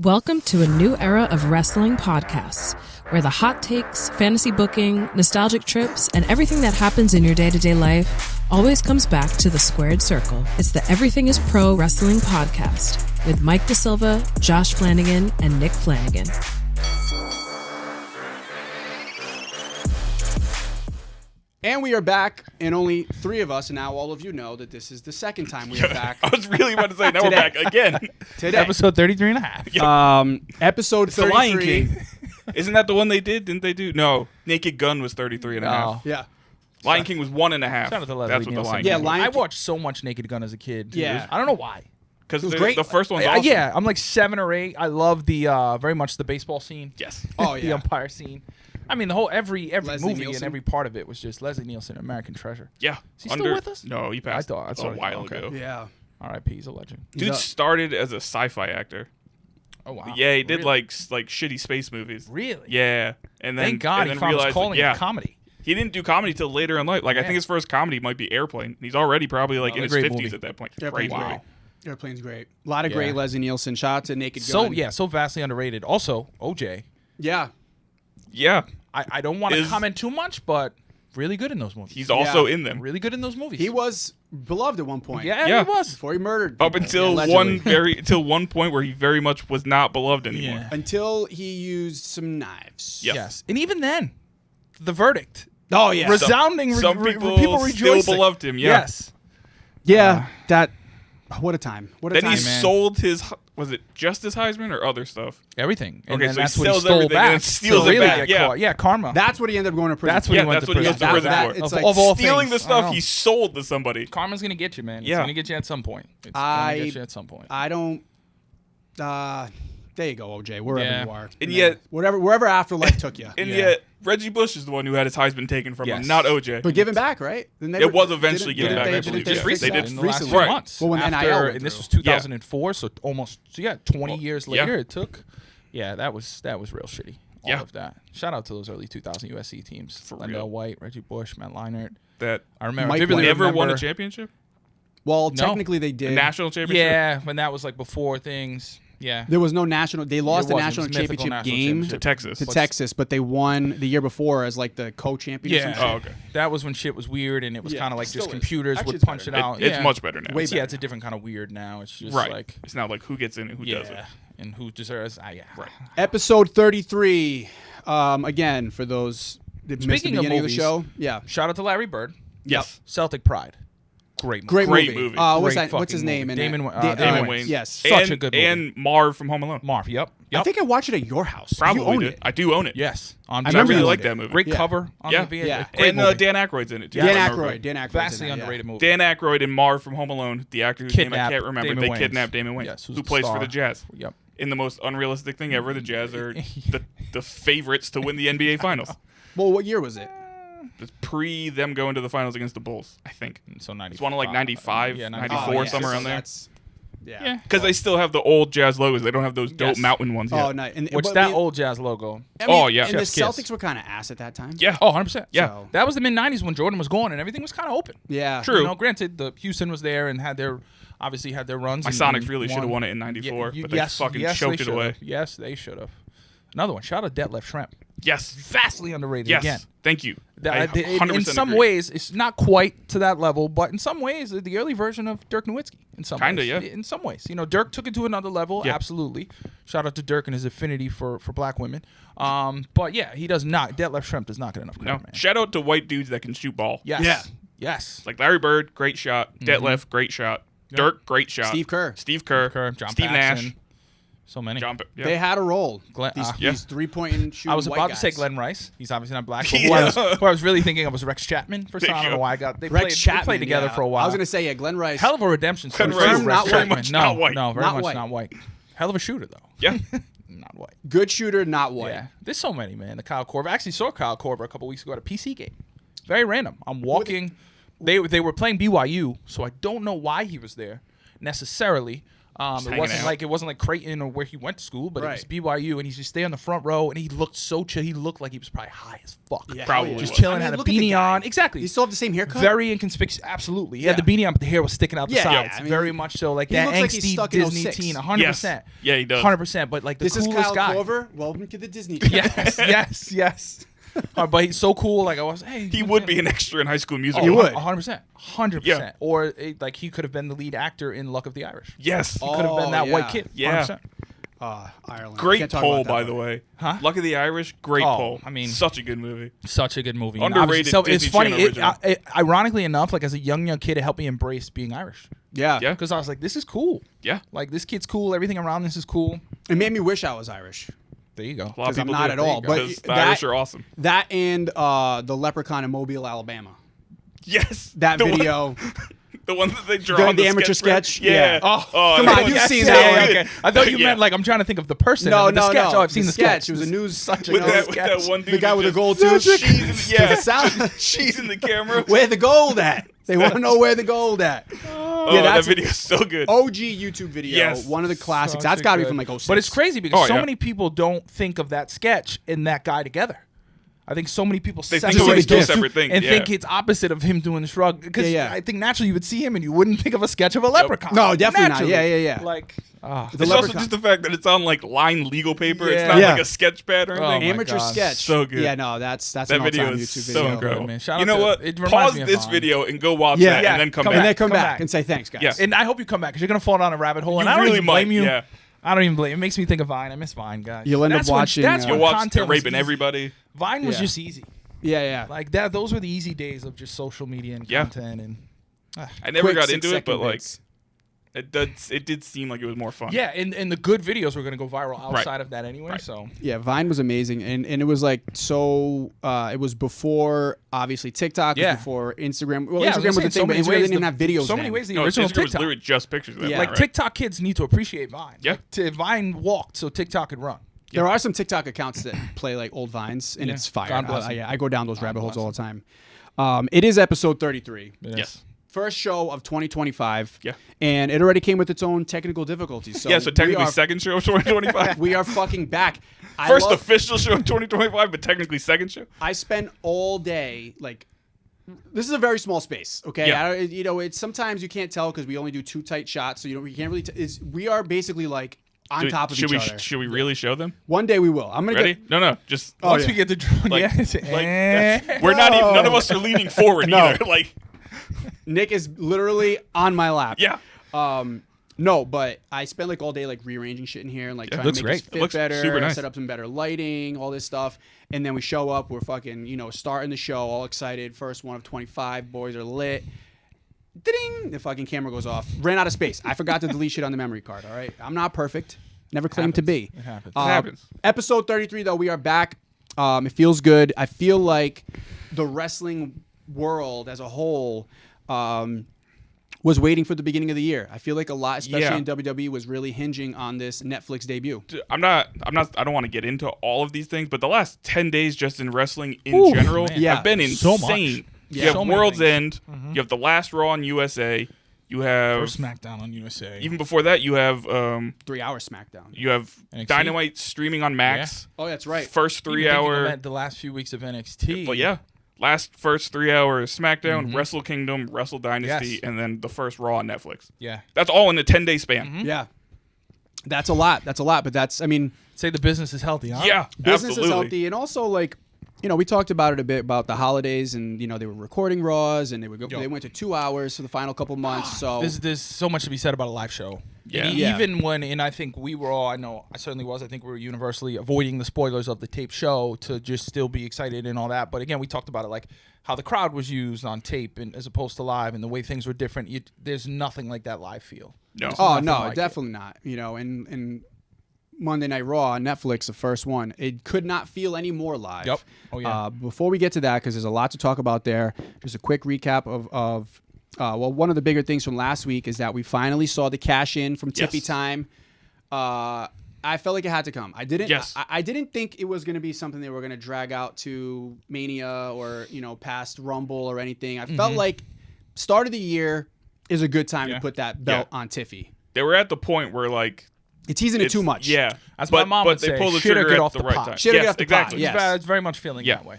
Welcome to a new era of wrestling podcasts, where the hot takes, fantasy booking, nostalgic trips, and everything that happens in your day-to-day life always comes back to the squared circle. It's the Everything is Pro Wrestling podcast with Mike DeSilva, Josh Flanagan, and Nick Flanagan. And we are back, and only three of us, and now all of you know that this is the second time we are back. I was really about to say, now we're back again. Today. Episode 33 and a half. Episode 33. The Lion King. Isn't that the one they did? Didn't they do? No. Naked Gun was 33 and a half. Yeah. Lion King was 1.5. Shout out to Leslie That's what the Nielsen. Lion Yeah, King Lion I King. watched so much Naked Gun as a kid. Yeah. I don't know why. Because was great. the first one's awesome. Yeah, I'm like 7 or 8. I love the very much the baseball scene. Yes. Oh, The yeah. umpire scene. I mean, the whole every Leslie movie Nielsen. and every part of it was just Leslie Nielsen, American treasure. Yeah. Is he still with us? No, he passed I thought a while okay. ago. Yeah. R.I.P. He's a legend. Dude started as a sci-fi actor. Oh wow. Yeah, he did Really? like shitty space movies. Really? Yeah. And then Thank God and he then found his realized, calling yeah, in comedy. he didn't do comedy till later in life. Like I think his first comedy might be Airplane. He's already probably like in his great 50s movie. at that point. Airplane's Great. great. Airplane's great. A lot of great Leslie Nielsen shots and Naked Gun. So vastly underrated. Also, OJ. Yeah. Yeah. I don't want to Is- comment too much, but really good in those movies. He's also Yeah. in them. really good in those movies. He was beloved at one point. Yeah, Yeah. he was. Before he murdered Up people, until allegedly. one point where he very much was not beloved anymore. Yeah. Until he used some knives. Yes. Yes. And even then, the verdict. Oh, yeah. Resounding. Some people people rejoicing. still beloved him. Yeah. Yes. Yeah. That. What a time. What a Then time, he man. sold his. Was it just his Heisman or other stuff? Everything. And Okay, then so he that's what he sells stole everything and back. then steals to it really back, get yeah. caught. Yeah, karma. That's what he ended up going to prison. That's what Yeah, he went that's to what he prison. goes to prison That- for. it's Of like all Stealing things, the I stuff know. he sold to somebody. Karma's gonna get you, man. It's Yeah. gonna get you at some point. It's I- gonna get you at some point. I don't. There you go, OJ. Wherever Yeah. you are, And yet- wherever afterlife took you. And Yeah. yet, Reggie Bush is the one who had his Heisman taken from him, Yes. not OJ. But given back, right? Then they It were- was eventually didn't- given back, I didn't believe, they yeah. fix They that did in the last recently? few months. Well, when after, NIL went and this was through. 2004, so almost 20 years Yeah. later it took. Yeah, that was real shitty. All Yeah. of that. Shout out to those early 2000 USC teams. For Lendell real. White, Reggie Bush, Matt Leinart. That I remember. Mike vividly White. never won a remember- championship? Well, No. technically they A did. national championship? Yeah, when that was like before things. Yeah. There was no national. They lost the wasn't. It national was mythical championship national game championship. To Texas. to Texas, but they won the year before as like the co-champion. or some Yeah. shit. Oh, okay. That was when shit was weird and it was Yeah, kind of like still just is. computers Actually, would it's punch better. it out. It's Yeah. much better now. Way Yeah, better. it's a different kind of weird now. It's just Right. like It's not like who gets in and who doesn't. and who deserves. Yeah. Right. Episode 33. Again, for those that missed the Speaking of beginning of the movies, show. Yeah. Shout out to Larry Bird. Yes. Celtic Pride. Great movie. Great Great movie. movie. What's Great what's his fucking name? movie. in Damon it? Wa- Damon Wayans. Wayans. Yes. Such a good movie. And Marv from Home Alone. Marv, yep. I think I watched it at your house. Probably you own did. it. I do own it. Yes. On I I remember really you like owned that it. movie. Great Yeah. cover on Yeah. the VHS. Yeah. Great And movie. Dan Aykroyd's in it, too. Dan if I remember Aykroyd. right. Dan Aykroyd's Vastly in that, underrated movie. Dan Aykroyd and Marv from Home Alone, the actor whose name I Kidnapped can't remember. Damon They Wayans. kidnapped Damon Wayans, Yes, who's who the plays for star. the Jazz. Yep. In the most unrealistic thing ever, the Jazz are the favorites to win the NBA Finals. Well, what year was it? It's pre them going to the finals against the Bulls, I think. So 95. It's one of like 95, Yeah, 94, Oh, yeah. somewhere around there. That's, yeah. Yeah. Because they still have the old Jazz logos. They don't have those dope Yes. mountain ones yet. Oh, nice. And, Which but that I mean- old Jazz logo. I mean, Oh, yeah. And the Chef's kiss. Celtics were kind of ass at that time. Yeah. Oh, 100%. Yeah. So- That was the mid-90s when Jordan was gone and everything was kind of open. Yeah. True. You know, granted, the Houston was there and had their runs. My and Sonics really won. should have won it in 94, Yeah, but they fucking choked they it away. should've. Yes, they should have. Another one. Shout out Detlef Schrempf. Yes. Vastly underrated Yes. again. Thank you. I In 100% some agree. ways, it's not quite to that level, but in some ways, the early version of Dirk Nowitzki. In some Kinda, ways. yeah. In some ways, you know, Dirk took it to another level. Yeah. Absolutely. Shout out to Dirk and his affinity for black women. But yeah, he does not. Detlef Schrempf does not get enough credit, No. man. Shout out to white dudes that can shoot ball. Yes. Yeah. Yes. Like Larry Bird, great shot. Detlef, great shot. Dirk, great shot. Steve Kerr. Steve Kerr. John Steve Paxson. Nash. So many. Yeah. They had a role. Glenn- these yeah. these 3-point and shooting I was white about guys. to say Glenn Rice. He's obviously not black. But Yeah. who I was really thinking of was Rex Chapman. For some, I don't know why I got. They Rex Chapman. played together yeah. for a while. I was going to say, yeah, Glenn Rice. Hell of a redemption story. Glenn Rice, for not Rex white. Chapman. Much No, not white. no, very Not much white. not white. Hell of a shooter though. Yeah. Not white. Good shooter, not white. Yeah, there's so many, man. The Kyle Korver. I actually saw Kyle Korver a couple weeks ago at a PC game. Very random. I'm walking. They were playing BYU, so I don't know why he was there necessarily. hanging It wasn't like Creighton or where he went to school, but it was Right. BYU, and he's just stay on the front row, and he looked so chill. He looked like he was probably high as fuck. Yeah, Probably hell was. Just chilling, I mean, had a look at the beanie guy. on. Exactly. You still have the same haircut? Very inconspicuous. Absolutely. He had Yeah. the beanie on, but the hair was sticking out the Yeah, sides. I mean, very much so. Like he that looks like he's angsty stuck in Disney 06. teen. 100%. Yes. Yeah, he does. 100%. But like the This is coolest Kyle guy. Clover. Welcome to the Disney. Yes. But he's so cool. Like I was, hey. He would be an extra in High School Musical. He would. 100%. 100%. Yeah. Or like he could have been the lead actor in Luck of the Irish. Yes. He could have been that yeah. white kid. Yeah. 100%. Ireland. Great Can't talk poll, about that, by but- the way. Huh? Luck of the Irish, great Oh, poll. I mean- such a good movie. Such a good movie. And Underrated obviously- Disney it's funny. Channel original. Ironically enough, like as a young kid, it helped me embrace being Irish. Yeah. Yeah. Because I was like, this is cool. Yeah. Like this kid's cool. Everything around this is cool. It made me wish I was Irish. There you go. A lot of 'Cause I'm people not do. at all, but Because the that- Irish are awesome. That and the Leprechaun in Mobile, Alabama. Yes. That The one- video. the one that they draw The- on the amateur sketch. sketch? Yeah. Yeah. Oh, come that on, was you've so seen good. that one. Okay. I thought you Yeah. meant like I'm trying to think of the person. No, the no, sketch. no. Oh, I've seen the sketch. It was a news. Such a With good that, with sketch. that one dude The guy that with the just- gold tooth. She's, yeah. The sound. She's in the camera. Where the gold at? They want to know where the gold at. Oh, Yeah, that that's video is so good. OG YouTube video. Yes. One of the classics. Such That's a got to be good- from like 06. But it's crazy because Oh, so yeah. many people don't think of that sketch and that guy together. I think so many people They think separate it was two those separate things, and yeah. think it's opposite of him doing the shrug. Because Yeah, yeah. I think naturally you would see him and you wouldn't think of a sketch of a leprechaun. No, definitely not. Naturally. Yeah, yeah. Like, The It's also Leprechaun. just the fact that it's on like lined legal paper. It's Yeah. not Yeah. like a sketch pad or Oh, anything. my Amateur God. sketch. So good. Yeah, no, that's That an video all-time is YouTube so video. incredible. man. Shout You out know to- what? it reminds Pause me of this Vine. video and go watch Yeah. that, Yeah. and then come Come back. And then come Come back back. and say thanks, guys. Yeah. And I hope you come back because you're gonna fall down a rabbit hole. You And I don't really even blame might, you. yeah. I don't even blame. It makes me think of Vine. I miss Vine, guys. You'll end up That's when- watching, That's uh, when You watch content they're was raping easy. everybody. Vine was Yeah. just easy. Yeah, yeah. Like that. Those were the easy days of just social media and Yeah. content. And I never Quick got into it, 6-second but like bits. it did seem like it was more fun. yeah, and the good videos were gonna go viral outside of that anyway. Right. So Yeah, Vine was amazing, and it was like so. It was before obviously TikTok. It Yeah. was before Instagram. Well, yeah, Instagram was the thing, but Instagram didn't even have videos. So many then. ways the No, original Instagram was TikTok. literally just pictures of that. Yeah. Like right? TikTok kids need to appreciate Vine. Yeah. Like, Vine walked so TikTok could run. There are some TikTok accounts that play like old Vines, and Yeah. it's fire. God bless 'em. I go down those rabbit holes bless all the time. It is episode 33. Yes. First show of 2025. Yeah. And it already came with its own technical difficulties. So Yeah, so technically we are, second show of 2025. we are fucking back. First official show of 2025, but technically second show. I spent all day like. This is a very small space, okay? Yeah. It's sometimes you can't tell because we only do 2 tight shots, so you can't really. We are basically like on top of each other. Should we really show them? One day we will. I'm gonna Ready? get. No, just Once yeah. we get the drone, Like- yeah, it's- that's- we're not even. None of us are leaning forward No. either. Like, Nick is literally on my lap. yeah, No, but I spent like all day like rearranging shit in here and like trying looks to make great. this It fit looks better, super nice. set up some better lighting, all this stuff. And then we show up, we're fucking, starting the show, all excited. First one of 25, boys are lit. Ding! The fucking camera goes off. Ran out of space. I forgot to delete shit on the memory card, all right? I'm not perfect. Never claimed to be. It happens. It happens. Episode 33, though, we are back. It feels good. I feel like the wrestling world as a whole was waiting for the beginning of the year. I feel like a lot, especially Yeah. in WWE, was really hinging on this Netflix debut. I don't want to get into all of these things, but the last 10 days just in wrestling in Ooh, general man. Yeah. have been So insane. much. You Yeah. have So many World's things. End. You have the last Raw on USA. You have First SmackDown on USA. even before that. You have 3-hour SmackDown. NXT? Dynamite streaming on Max. Oh, that's right. First Even thinking 3-hour. about the last few weeks of NXT. But yeah, first 3 hours SmackDown, Wrestle Kingdom, Wrestle Dynasty, Yes. and then the first Raw on Netflix. Yeah. That's all in a 10-day span. Yeah. That's a lot. But that's, I mean, Say the business is healthy, huh? Yeah, business absolutely. is healthy. And also, like, we talked about it a bit about the holidays and, they were recording Raws and they went to 2 hours for the final couple months. So There's so much to be said about a live show. Yeah. And Yeah. even when, and I think we were all, I know I certainly was, I think we were universally avoiding the spoilers of the tape show to just still be excited and all that. But again, we talked about it, like how the crowd was used on tape and as opposed to live and the way things were different. There's nothing like that live feel. No. Oh nothing no, like definitely not. And Monday Night Raw on Netflix, the first one, it could not feel any more live. Yep. Oh, yeah. Before we get to that, because there's a lot to talk about there, just a quick recap of one of the bigger things from last week is that we finally saw the cash in from Yes. Tiffy Time. I felt like it had to come. I didn't. Yes. I didn't think it was going to be something they were going to drag out to Mania or past Rumble or anything. I felt like start of the year is a good time to put that belt on Tiffy. They were at the point where like It's teasing it too much. Yeah, That's what my mom would but they say. pulled the Shit or trigger get at off the the right pot. time. Shit or Yes, get off the pot, exactly. yeah. It's very much feeling that way.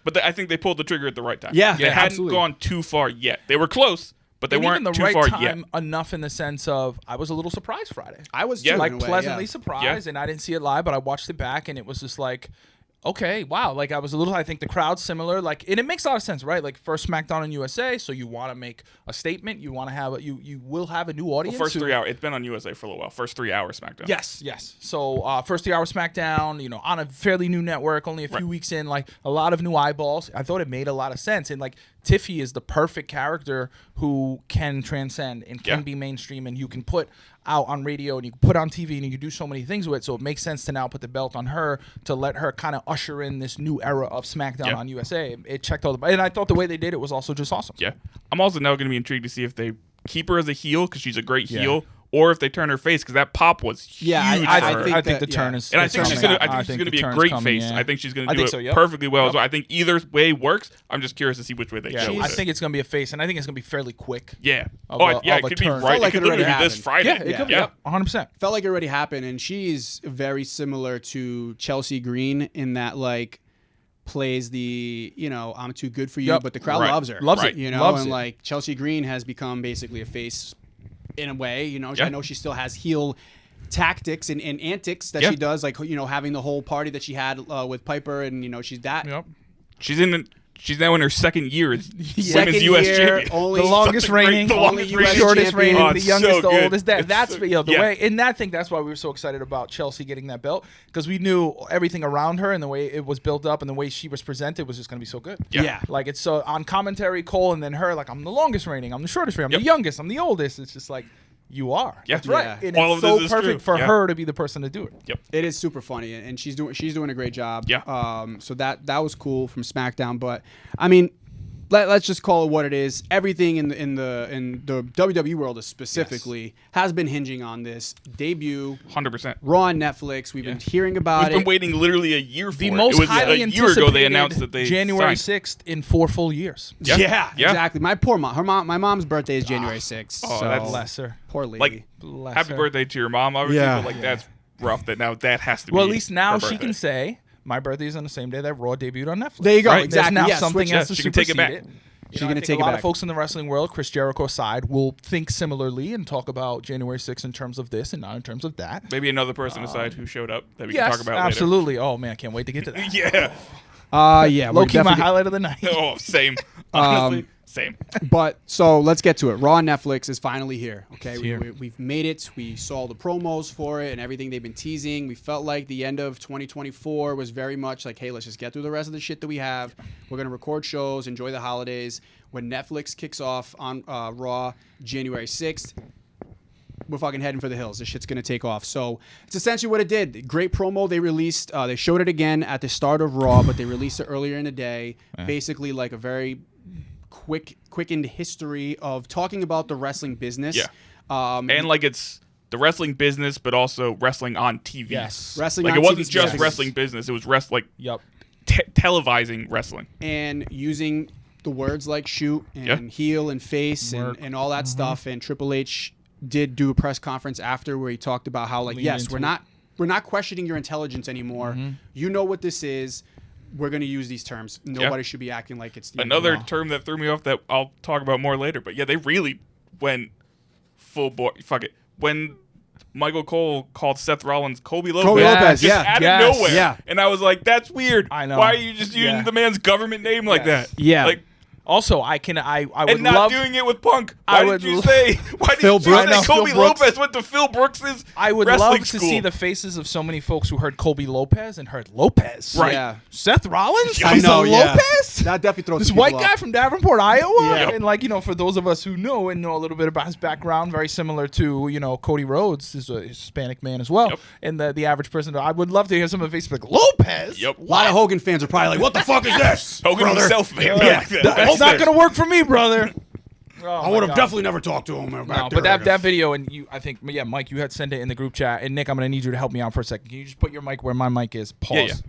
But I think they pulled the trigger at the right time. Yeah, they hadn't absolutely. gone too far yet. They were close, but they And weren't even the too right far time yet. enough in the sense of I was a little surprised Friday. I was Yeah. too, Like in a way, pleasantly yeah. surprised, and I didn't see it live, but I watched it back, and it was just like, okay, wow. Like I was a little. I think the crowd's similar. Like, and it makes a lot of sense, right? Like first SmackDown in USA, so you want to make a statement. You want to have you will have a new audience. First who- 3 hours. It's been on USA for a little while. First 3 hours SmackDown. Yes. So first 3 hour SmackDown, on a fairly new network, only a few weeks in, like a lot of new eyeballs. I thought it made a lot of sense, and like Tiffy is the perfect character who can transcend and can be mainstream, and you can put out on radio and you can put on TV and you can do so many things with it. So it makes sense to now put the belt on her to let her kind of usher in this new era of SmackDown on USA. It checked all the, and I thought the way they did it was also just awesome. Yeah. I'm also now going to be intrigued to see if they keep her as a heel because she's a great heel, or if they turn her face because that pop was huge. Yeah, for I her. think I think that- the turn yeah. is. And I is think she's coming. gonna. I think she's gonna the be a turn's great coming, face. yeah. I think she's gonna I do think it so, yep. perfectly well. Yep. So I think either way works. I'm just curious to see which way they Yeah, go. I with think it. it's gonna be a face, and I think it's gonna be fairly quick. Yeah. of Oh, a- yeah. of It a could be turn. right. Felt like It could it already literally be this happened. Friday. Yeah, it could be. Yeah. 100%. Felt like it already happened, and she's very similar to Chelsea Green in that like plays the I'm too good for you, Yep. but the crowd Right. loves her. Loves it. Loves and it. like Chelsea Green has become basically a face in a way. Yeah. I know she still has heel tactics and antics that Yeah. she does, like having the whole party that she had with Piper, and she's that. Yep. She's now in her second year as Second women's U.S. year, champion. only The longest Such a great- reigning, the longest the reigning shortest champion. reigning, Oh, the it's youngest, so the good. oldest. It's That's so- the yeah. way. And I think that's why we were so excited about Chelsea getting that belt because we knew everything around her and the way it was built up and the way she was presented was just going to be so good. Yeah. Like it's so on commentary, Cole, and then her. Like I'm the longest reigning, I'm the shortest reigning, I'm Yep. the youngest, I'm the oldest. It's just like you are. Yeah. That's right. Yeah. And All it's of so this is perfect true. for Yeah. her to be the person to do it. Yep. It is super funny, and she's doing a great job. Yeah. So that was cool from SmackDown, but I mean, let's just call it what it is. Everything in the WWE world specifically has been hinging on this debut 100%. Raw on Netflix. We've been hearing about We've been it. waiting literally a year for The it. most It was highly a year anticipated ago they announced that they January signed. 6th in 4 full years. Yeah. Yeah, Yeah. exactly. My poor mom. My mom's birthday is January 6th. Oh, so that's- Bless her. poor lady. Like, Bless happy her. birthday to your mom, obviously, Yeah. but like that's rough. That now that has to be. Well, at least now her she birthday. can say my birthday is on the same day that Raw debuted on Netflix. There you go. Right. Exactly. There's now Yeah, something switch- else to she can take it back. supersede it. She's I gonna think take a it lot back. of folks in the wrestling world, Chris Jericho side, will think similarly and talk about January 6th in terms of this and not in terms of that. Maybe another person aside who showed up that we Yes, can talk about absolutely. Oh man, I can't wait to get to that. later. Yeah. Low we're key, my definitely- highlight of the night. Oh, same. Honestly, same. But so let's get to it. Raw on Netflix is finally here. Okay, here. we've made it. We saw the promos for it and everything they've been teasing. We felt like the end of 2024 was very much like, hey, let's just get through the rest of the shit that we have. We're gonna record shows, enjoy the holidays. When Netflix kicks off on Raw January 6th, we're fucking heading for the hills. This shit's gonna take off. So it's essentially what it did. Great promo they released. They showed it again at the start of Raw, but they released it earlier in the day. Basically, like a very quickened history of talking about the wrestling business. Yeah. And like it's the wrestling business, but also wrestling on TV. Yes. wrestling Like on it wasn't TV just specifics. wrestling business. It was like Yep. televising wrestling. and using the words like shoot and heel and face and all that stuff. And Triple H did do a press conference after where he talked about how like, Lean yes, into we're not questioning your intelligence anymore. You know what this is. We're going to use these terms. Nobody should be acting like it's the Another law. term that threw me off that I'll talk about more later. But yeah, they really went full bore. Fuck it. When Michael Cole called Seth Rollins Kobe Lopez, Kobe Lopez, just yeah. out Yes. of nowhere. Yeah. And I was like, that's weird. I know. Why are you just using Yeah. the man's government name like Yes. that? Yeah. Like, Also, I would and not love. doing it with Punk. I Why would did you lo- say? Why Phil did you Brooks. say No, Kobe Phil Brooks. Lopez went to Phil Brooks's I would wrestling love school? to see the faces of so many folks who heard Kobe Lopez and heard Lopez. Right. Yeah. Seth Rollins? I He's know, a yeah. Lopez? That definitely throws This people white off. guy from Davenport, Iowa? Yep. And like, for those of us who know and know a little bit about his background, very similar to, Cody Rhodes is a Hispanic man as well. Yep. And the average person, I would love to hear some of the faces like, Lopez? Yep. A lot of Hogan fans are probably like, what the fuck is this? Hogan brother? himself, man. Yeah. Like that. It's not going to work for me, brother. I would have definitely never talked to him. No, but that video, and I think, Mike, you had sent it in the group chat. And Nick, I'm going to need you to help me out for a second. Can you just put your mic where my mic is? Pause.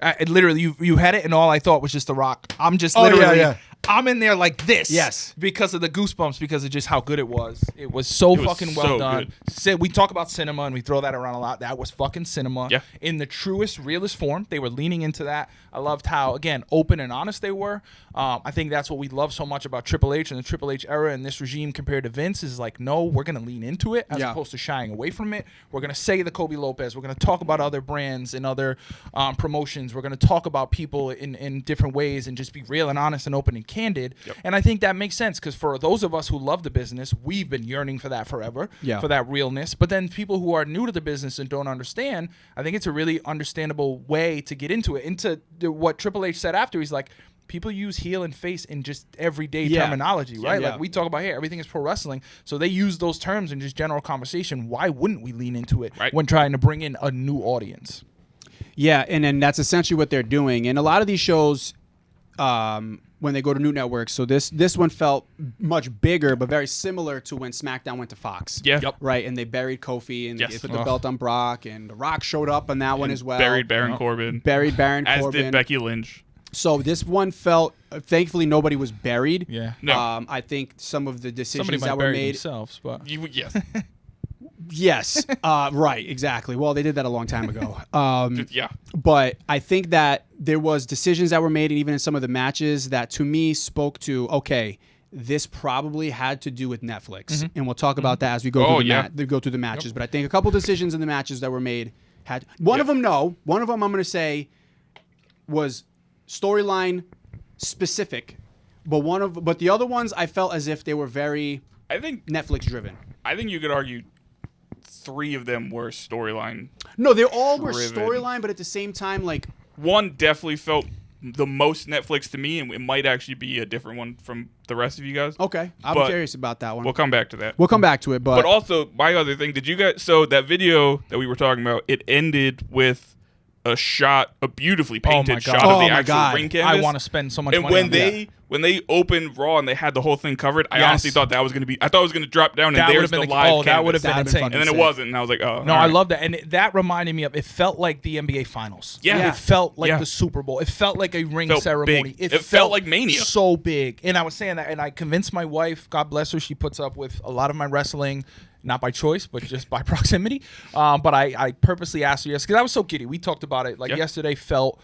Yeah. Literally, you had it, and all I thought was just The Rock. I'm just Oh, literally, yeah. I'm in there like this. Yes. Because of the goosebumps, because of just how good it was. It was so fucking well done. We talk about cinema and we throw that around a lot. That was fucking cinema. Yeah. In the truest, realest form. They were leaning into that. I loved how, again, open and honest they were. I think that's what we love so much about Triple H and the Triple H era and this regime compared to Vince is like, no, we're going to lean into it as opposed to shying away from it. We're going to say the Kobe Lopez. We're going to talk about other brands and other promotions. We're going to talk about people in different ways and just be real and honest and open and candid. Yep. And I think that makes sense because for those of us who love the business, we've been yearning for that forever, for that realness. But then people who are new to the business and don't understand, I think it's a really understandable way to get into it. Into what Triple H said after, he's like, people use heel and face in just everyday terminology, right? Like we talk about here, everything is pro wrestling. So they use those terms in just general conversation. Why wouldn't we lean into it when trying to bring in a new audience? Yeah, and then that's essentially what they're doing. And a lot of these shows, when they go to new networks, so this one felt much bigger, but very similar to when SmackDown went to Fox. Yeah. Right, and they buried Kofi, and they put the belt on Brock, and The Rock showed up on that one as well. Buried Baron Corbin. Buried Baron Corbin. As Corbin. did Becky Lynch. So this one felt, thankfully, nobody was buried. Yeah. No. I think some of the decisions Somebody that might were bury made. themselves, but Yes. Yes. Right. Exactly. Well, they did that a long time ago. Yeah. But I think that there was decisions that were made, and even in some of the matches, that to me spoke to, okay, this probably had to do with Netflix, and we'll talk about that as we go through the matches. But I think a couple decisions in the matches that were made had one of them. No, one of them I'm going to say was storyline specific, but the other ones I felt as if they were very Netflix driven. I think you could argue 3 of them were storyline. No, they all were storyline, but at the same time, like one definitely felt the most Netflix to me, and it might actually be a different one from the rest of you guys. Okay, I'm curious about that one. We'll come back to that. We'll come back to it, but also my other thing, did you guys? So that video that we were talking about, it ended with a beautifully painted shot of the actual ring canvas. I want to spend so much money on that. And when they opened Raw and they had the whole thing covered, I honestly thought that was going to be. I thought it was going to drop down and there's the live canvas. That would have been insane. And then it wasn't, and I was like, oh. No, I love that, and that reminded me of. It felt like the NBA Finals. Yeah, it felt like the Super Bowl. It felt like a ring ceremony. Big. It felt like Mania. So big, and I was saying that, and I convinced my wife. God bless her. She puts up with a lot of my wrestling. Not by choice, but just by proximity. But I purposely asked her yesterday because I was so giddy. We talked about it. Like yesterday felt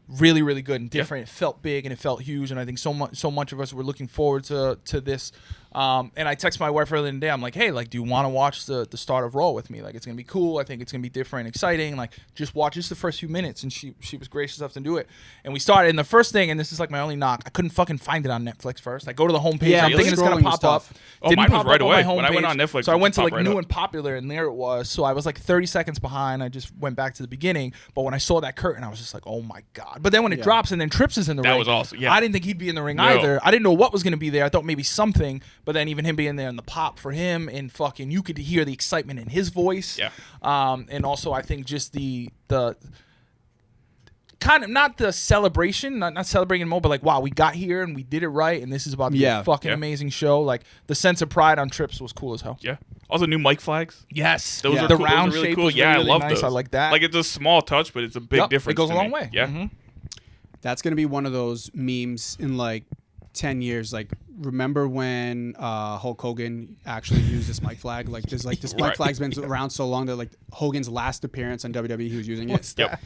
really, really good and different. It felt big and it felt huge. And I think so much of us were looking forward to this. And I texted my wife earlier in the day. I'm like, hey, like, do you want to watch the start of Raw with me? Like, it's gonna be cool. I think it's gonna be different, exciting. Like, just watch just the first few minutes. And she was gracious enough to do it. And we started. And the first thing, and this is like my only knock, I couldn't fucking find it on Netflix first. I go to the homepage. Yeah, I'm thinking it's gonna pop up. Oh, mine was right away when I went on Netflix. So I went to like new and popular, and there it was. So I was like 30 seconds behind. I just went back to the beginning. But when I saw that curtain, I was just like, oh my god. But then when it drops and then Trips is in the ring, that was awesome. Yeah, I didn't think he'd be in the ring either. I didn't know what was gonna be there. I thought maybe something. But then even him being there and the pop for him and fucking, you could hear the excitement in his voice. Yeah. And also I think just the kind of not the celebration, not celebrating more, but like, wow, we got here and we did it right, and this is about to be a fucking amazing show. Like the sense of pride on Trips was cool as hell. Yeah. Also new mic flags. Yes. Those are the cool. round those are really shape cool. was Yeah, really I love nice. those. I like that. Like it's a small touch, but it's a big difference. It goes to a long me. way. Yeah. Mm-hmm. That's gonna be one of those memes in like 10 years. Like, remember when Hulk Hogan actually used this mic flag? Like, there's like this mic flag's been around so long that like Hogan's last appearance on WWE, he was using it. What's that?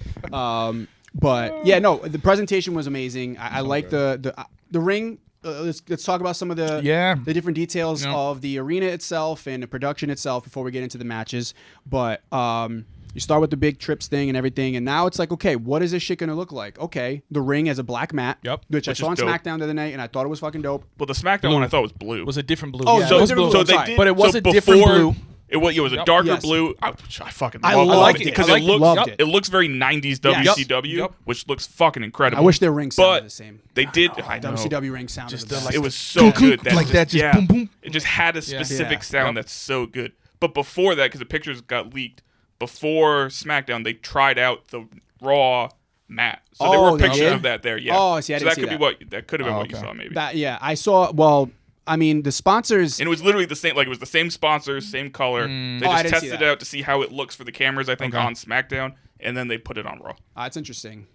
But yeah, no, the presentation was amazing. I like the ring. Let's talk about some of the different details of the arena itself and the production itself before we get into the matches. But you start with the big Trips thing and everything, and now it's like, okay, what is this shit going to look like? Okay, the ring has a black mat, which I saw on SmackDown the other night, and I thought it was fucking dope. Well, the SmackDown one I thought was blue. It was a different blue. Oh, yeah, so, it was blue. so they did, but it was so a different blue. It was a darker blue. I fucking loved it because it looks very 90s WCW, which looks fucking incredible. I wish their ring sounded the same. They did. I know. WCW ring sounded the best. It was so good. Like that, just boom, boom. It just had a specific sound that's so good. But before that, because the pictures got leaked, before SmackDown, they tried out the Raw mat. So there were pictures of that there. Yeah. Oh, see, I didn't see that. That could have been what you saw, maybe. I saw. Well, I mean, the sponsors. And it was literally the same. Like, it was the same sponsors, same color. They just tested it out to see how it looks for the cameras, I think, on SmackDown. And then they put it on Raw. That's interesting.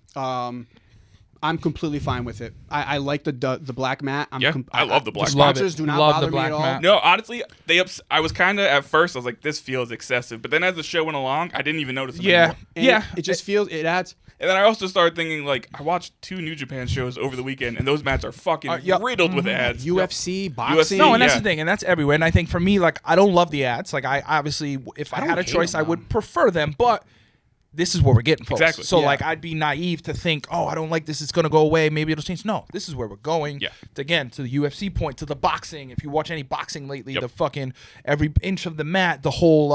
I'm completely fine with it. I like the black mat. I love the black mat. Sponsors do not bother me at all. No, honestly, I was kind of at first. I was like, this feels excessive. But then as the show went along, I didn't even notice it anymore. And it just feels it adds. And then I also started thinking, like, I watched 2 New Japan shows over the weekend, and those mats are fucking riddled with ads. UFC, boxing. No, and that's the thing, and that's everywhere. And I think for me, like, I don't love the ads. Like, I obviously, if I had a choice, I would prefer them. But this is what we're getting, folks. Exactly. So, like, I'd be naive to think, oh, I don't like this. It's going to go away. Maybe it'll change. No, this is where we're going. Yeah. Again, to the UFC point, to the boxing. If you watch any boxing lately, the fucking every inch of the mat, the whole,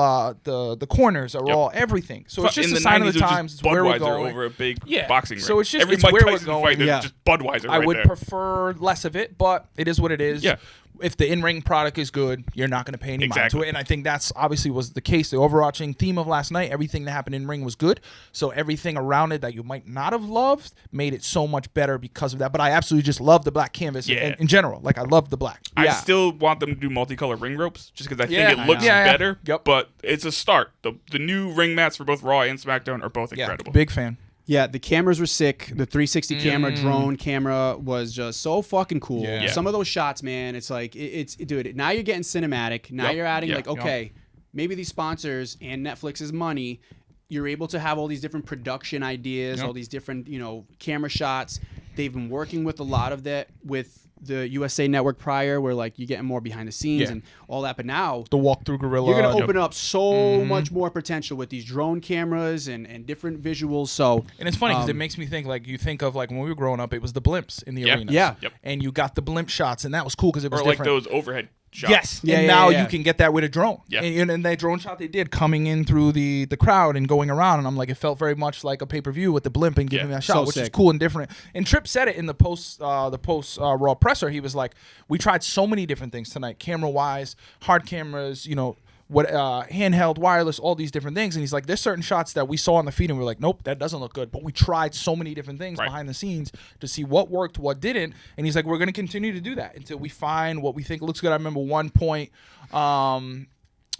the corners are all everything. So it's just a sign of the times. It's where we're going. Over a big boxing ring. So it's just every it's Mike where Tyson we're going. Fight, there's just Budweiser I right would there. prefer less of it, but it is what it is. Yeah. If the in-ring product is good, you're not going to pay any mind to Exactly. it. And I think that's obviously was the case. The overarching theme of last night, everything that happened in ring was good. So everything around it that you might not have loved made it so much better because of that. But I absolutely just love the black canvas in general. Like, I love the black. I still want them to do multicolor ring ropes just because I think it looks better. Yep. But it's a start. The new ring mats for both Raw and SmackDown are both incredible. Big fan. Yeah, the cameras were sick. The 360 camera, drone camera was just so fucking cool. Yeah. Some of those shots, man, it's like, dude, now you're getting cinematic. Now you're adding, okay, maybe these sponsors and Netflix's money, you're able to have all these different production ideas, all these different, camera shots. They've been working with a lot of that with the USA Network prior, where like you're getting more behind the scenes and all that. But now the walkthrough gorilla, you're gonna open up so much more potential with these drone cameras and different visuals. So and it's funny because it makes me think like you think of like when we were growing up, it was the blimps in the arenas. Yeah. And you got the blimp shots, and that was cool because it was Or like different. those overhead shots. Yes, Yeah, and yeah, now yeah. you can get that with a drone. Yeah. And that drone shot they did coming in through the crowd and going around, and I'm like, it felt very much like a pay-per-view with the blimp and giving that shot, So which is sick. cool and different. And Tripp said it in the post Raw presser. He was like, we tried so many different things tonight, camera-wise, hard cameras, handheld, wireless, all these different things. And he's like, there's certain shots that we saw on the feed and we're like, nope, that doesn't look good. But we tried so many different things behind the scenes to see what worked, what didn't. And he's like, we're going to continue to do that until we find what we think looks good. I remember one point, I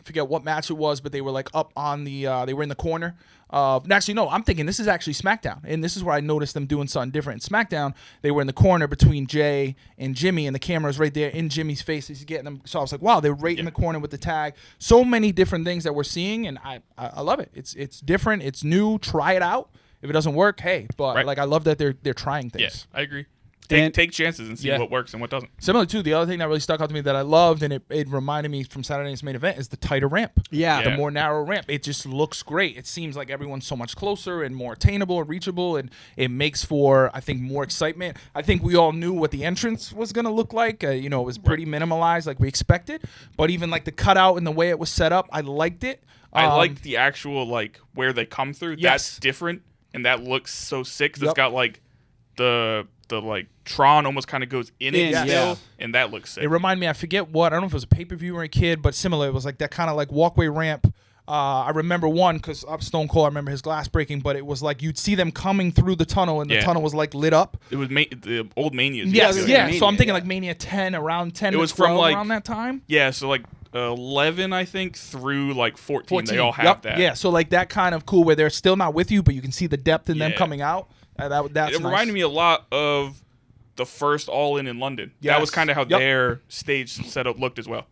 forget what match it was, but they were like up on the, they were in the corner. Actually, no, I'm thinking this is actually SmackDown. And this is where I noticed them doing something different. In SmackDown, they were in the corner between Jay and Jimmy, and the camera's right there in Jimmy's face. He's getting them. So I was like, wow, they're right in the corner with the tag. So many different things that we're seeing, and I love it. It's different. It's new. Try it out. If it doesn't work, hey. But like I love that they're trying things. Yes, I agree. Take chances and see what works and what doesn't. Similar to the other thing that really stuck out to me that I loved, and it reminded me from Saturday night's main event, is the tighter ramp. Yeah. The more narrow ramp. It just looks great. It seems like everyone's so much closer and more attainable and reachable, and it makes for, I think, more excitement. I think we all knew what the entrance was going to look like. It was pretty minimalized like we expected, but even like the cutout and the way it was set up, I liked it. I like the actual, like, where they come through. Yes. That's different, and that looks so sick 'cause it's got, like, the like Tron almost kind of goes in it still, and that looks sick. It reminded me, I forget what, I don't know if it was a pay-per-view or a kid, but similar. It was like that kind of like walkway ramp. I remember one because up Stone Cold, I remember his glass breaking, but it was like you'd see them coming through the tunnel, and the tunnel was like lit up. It was the old Manias. Yes, yeah. Mania, So I'm thinking like Mania 10, around 10 It to was 12 from, like, around that time. Yeah, so like 11, I think, through like 14. They all have that. Yeah, so like that kind of cool where they're still not with you, but you can see the depth in them coming out. That's it reminded me a lot of the first All In London. That was kind of how their stage setup looked as well.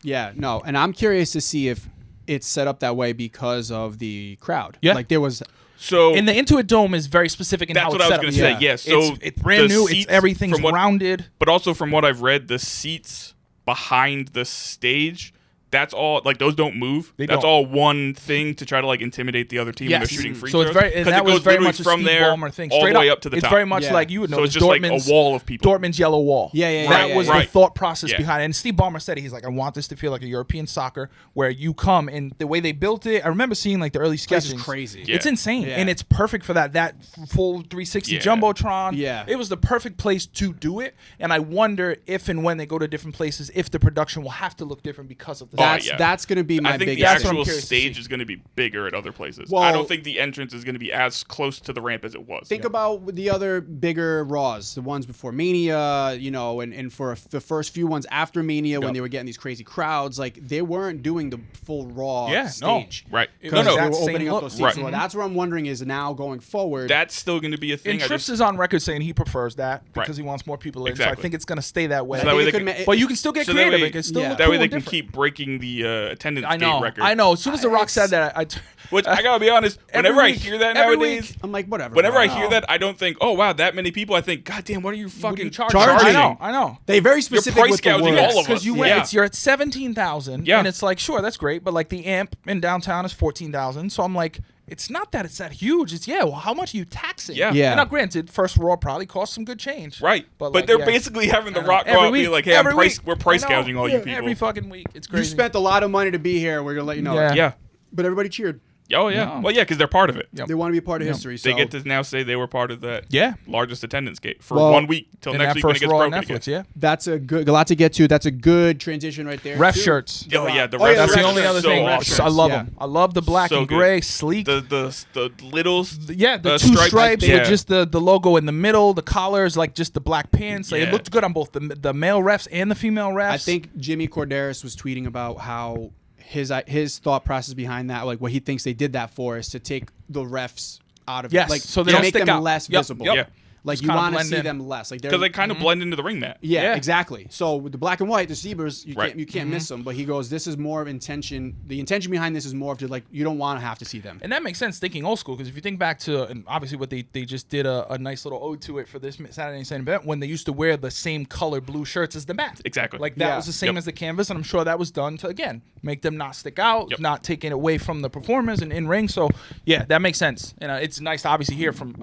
Yeah, no, and I'm curious to see if it's set up that way because of the crowd. Yeah. Like there was. So and the Intuit Dome is very specific in how it's set up. That's what I was going to say. Yeah, so it's brand new. seats, Everything's rounded. But also from what I've read, the seats behind the stage, that's all, like, those don't move. That's all one thing to try to, like, intimidate the other team when they're shooting free throws. So it's very, and that was very much a Steve Ballmer thing. All the way up to the it's top. It's very much like you would know. So it's just like a wall of people. Dortmund's yellow wall. That was the thought process behind it. And Steve Ballmer said it. He's like, I want this to feel like a European soccer where you come, and the way they built it, I remember seeing like the early sketches. It's crazy. It's insane. And it's perfect for that full 360 Jumbotron. Yeah. It was the perfect place to do it. And I wonder if and when they go to different places, if the production will have to look different because of the That's going to be my I think biggest. the That's what I'm actual curious to stage see. is going to be bigger at other places. Well, I don't think the entrance is going to be as close to the ramp as it was. Think about the other bigger Raws, the ones before Mania, you know, and for the first few ones after Mania when they were getting these crazy crowds, like they weren't doing the full Raw stage. Right. Because No, they no. were opening up those seats. Right. So that's what I'm wondering is now going forward. That's still going to be a thing. And Trips is on record saying he prefers that because Right. he wants more people in. So I Exactly. think it's going to stay that way. So that way they could can- But you can still get So that creative. way- It can still look that cool way they and can different. keep breaking the attendance I know. gate record. I know. As soon as The Rock said that, Which I gotta be honest, Every whenever I week- hear that every nowadays, week. I'm like, whatever. whenever I bro. hear that, I don't think, oh wow, that many people. I think, God damn, what are you fucking charging? charging? I know. They very You're specific price with the gouging words. all of us. Because you went, Yeah. you're at 17,000, Yeah. and it's like, sure, that's great, but like the amp in downtown is 14,000. So I'm like, it's not that it's that huge. It's well, how much are you taxing? Yeah. Yeah. And now, granted, first Raw probably cost some good change. Right, but like, they're yeah. basically having the I know. Rock go Every out and be week. like, hey, Every week. we're price I know. gouging all Yeah, you people. every fucking week. It's You crazy. spent a lot of money to be here. We're gonna let you know. Yeah. Yeah. But everybody cheered. Oh yeah. No. Well, yeah, because they're part of it. Yep. They want to be a part of history. So They get to now say they were part of that Yeah. largest attendance gate for Well, 1 week till In next that week when it first gets Raw on broken Netflix, again. yeah. that's a lot to get to. That's a good transition right there. Ref too. shirts. Oh yeah, the Oh, yeah, ref That's the the shirts only are other so thing. awesome. I love Yeah. them. I love the black So and good. gray, sleek. The littles. Yeah, the two stripes. stripes Yeah. with just the logo in the middle, the collars, like just the black pants. Like, Yeah. it looked good on both the male refs and the female refs. I think Jimmy Corderas was tweeting about how his thought process behind that, like what he thinks they did that for, is to take the refs out of Yes, it, like so they to don't make stick them out. less Yep, visible. yep. Yeah. Like Just you kinda want to blend see in. them less. Like they're Because they kind of blend into the ring mat. Yeah, Yeah. exactly. So with the black and white, the Zebras, you Right. can't miss them. But he goes, this is more of intention. The intention behind this is more of to like you don't want to have to see them. And that makes sense thinking old school, because if you think back to, and obviously what they just did a nice little ode to it for this Saturday Night Same event, when they used to wear the same color blue shirts as the mat. Exactly. Like that Yeah. was the same Yep. as the canvas, and I'm sure that was done to, again, make them not stick out, Yep. not taking away from the performers and in ring. So yeah, that makes sense. And it's nice to obviously hear from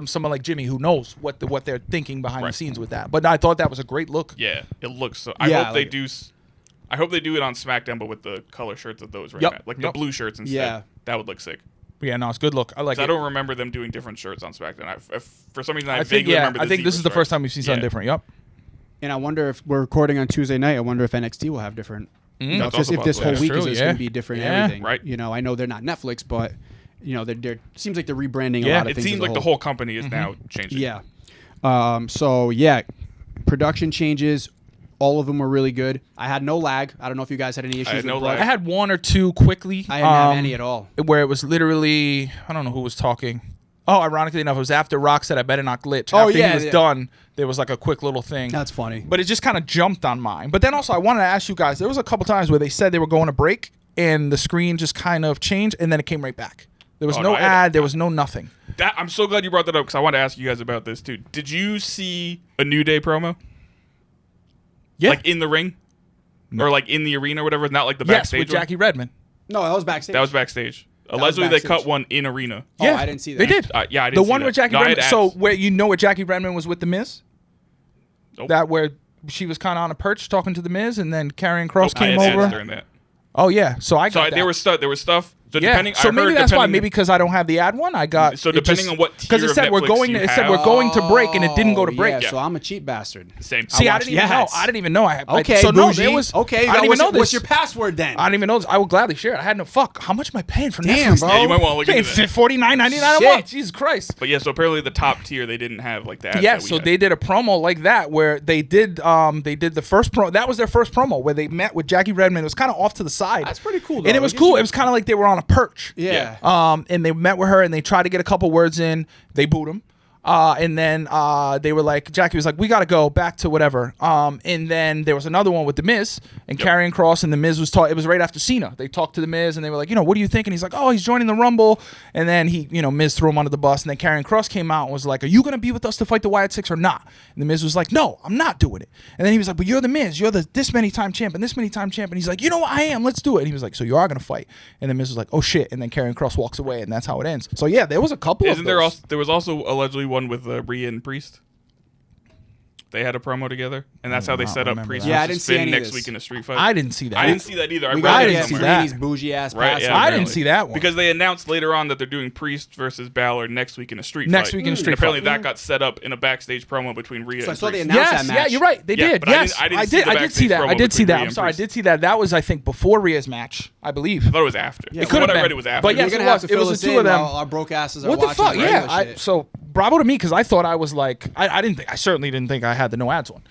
someone like Jimmy who knows what they're thinking behind the Right. scenes with that. But I thought that was a great look. Yeah, it looks so. I Yeah, hope they like- do. I hope they do it on SmackDown, but with the color shirts of those right Yep, now, like yep. the blue shirts instead. Yeah. That would look sick. But yeah, no, it's a good look. I like 'Cause it. I don't remember them doing different shirts on SmackDown. For some reason, I I think vaguely remember. I think this is the first time we've seen something Yeah. different. Yep. And I wonder if we're recording on Tuesday night. I wonder if NXT will have different. You know, That's if this, also if this possible. whole That's week true, is yeah. going to be different and Yeah. everything. Right. You know, I know they're not Netflix, but you know, they're seems like they're rebranding a Yeah, lot of It things. seems as a like the whole company is now changing. Yeah. So yeah, production changes. All of them were really good. I had no lag. I don't know if you guys had any issues. had with no Brock. lag. I had one or two quickly. I didn't have any at all. Where it was literally, I don't know who was talking. Oh, ironically enough, it was after Rock said, "I better not glitch." Oh, After yeah, he was yeah. done, there was like a quick little thing. That's funny. But it just kind of jumped on mine. But then also, I wanted to ask you guys, there was a couple times where they said they were going to break, and the screen just kind of changed, and then it came right back. There was Oh, no no, I had- ad. There was no nothing. I'm so glad you brought that up because I want to ask you guys about this too. Did you see a New Day promo? Yeah. Like in the ring? Or like in the arena or whatever? Not like the Yes, backstage with one? Jackie Redmond. No, that was backstage. That was backstage. was Allegedly, they backstage. cut one in arena. Oh, Yeah, I didn't see that. They did. Yeah, I didn't The see one that. with Jackie No, I had Redmond. So ads. where where Jackie Redmond was with the Miz, Nope. that where she was kind of on a perch talking to the Miz, and then Karrion Kross I came had ads over. during that. Oh yeah, so I got So that. there was stuff. So Yeah, depending, so I maybe heard that's why. depending- Maybe because I don't have the ad one, I got. So depending on what because tier it of said we're Netflix going. you It said have- we're going to break, and it didn't go to break. Yeah, Yeah. so I'm a cheap bastard. Same. See, I watched didn't even the know. ads. I didn't even know. Okay, so no, bougie. there was. Okay, I didn't even what's, know what's this. your password then? I didn't even know this. I would gladly share it. I had no fuck. How much am I paying for Damn, Netflix? bro. Yeah, you might want to look Paying into that. $49.99 a Shit. month. Jesus Christ. But yeah, so apparently the top tier they didn't have like that. Yeah, so they did a promo like that where they did the first promo. That was their first promo where they met with Jackie Redmond. It was kind of off to the side. That's pretty cool, though. And it was It gives cool. you- It was kind of like they were on a perch. Yeah. And they met with her and they tried to get a couple words in. They booed him. And then they were like, Jackie was like, we got to go back to whatever. And then there was another one with The Miz and Karrion Kross, and The Miz was talking. It was right after Cena. They talked to The Miz and they were like, what do you think? And he's like, oh, he's joining the Rumble. And then Miz threw him under the bus. And then Karrion Kross came out and was like, are you going to be with us to fight the Wyatt Six or not? And The Miz was like, no, I'm not doing it. And then he was like, but you're The Miz. You're the this many time champ and this many time champ. And he's like, you know what? I am. Let's do it. And he was like, so you are going to fight. And The Miz was like, oh shit. And then Karrion Kross walks away and that's how it ends. So yeah, there was a couple Isn't of there those. also there was also allegedly one with Rhea and Priest? They had a promo together, and that's how they set up Priest that. Yeah, I versus didn't see Finn any of next this. week in a street fight. I didn't see that. I didn't see that either. I We read got it to didn't get see somewhere. that. Brady's bougie ass Right, pass. yeah, on I there. didn't see that one. Because they announced later on that they're doing Priest versus Balor next week in a street fight. Next week in a street And apparently fight. that got set up in a backstage promo between Rhea So I and saw they Priest. announced that Yes, match. yeah, you're right. They Yeah, did. but I Yes, didn't see the I did see backstage that. I promo did see between that. Rhea I'm and sorry, I Priest. did see that. That was, I think, before Rhea's match, I believe. I thought it was after. It From could what have I read, been. it was after. But You're yes, gonna it have was. to It fill was the us two in of them. while our broke asses are What the watching fuck? regular Yeah. shit. So bravo to me because I thought I was like, I certainly didn't think I had the no ads one.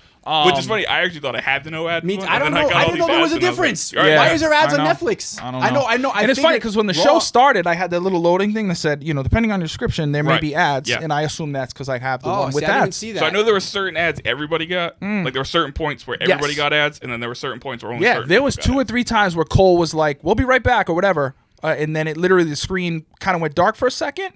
Which is funny. I actually thought I had the no ad. Me, one, I and don't then know. got I all didn't know these there was ads, a and I like, difference. all right, Why yeah. is there ads I on know. Netflix? I don't I know. And it's funny because when the show Raw- started, I had that little loading thing that said, depending on your description, there may Right. be ads, Yeah. and I assume that's because I have the Oh, one see, with I didn't ads. see that. So I know there were certain ads everybody got. Like there were certain points where everybody Yes. got ads, and then there were certain points where only Yeah, certain there people was got 2 or ads. 3 times where Cole was like, "We'll be right back" or whatever, and then it literally the screen kind of went dark for a second,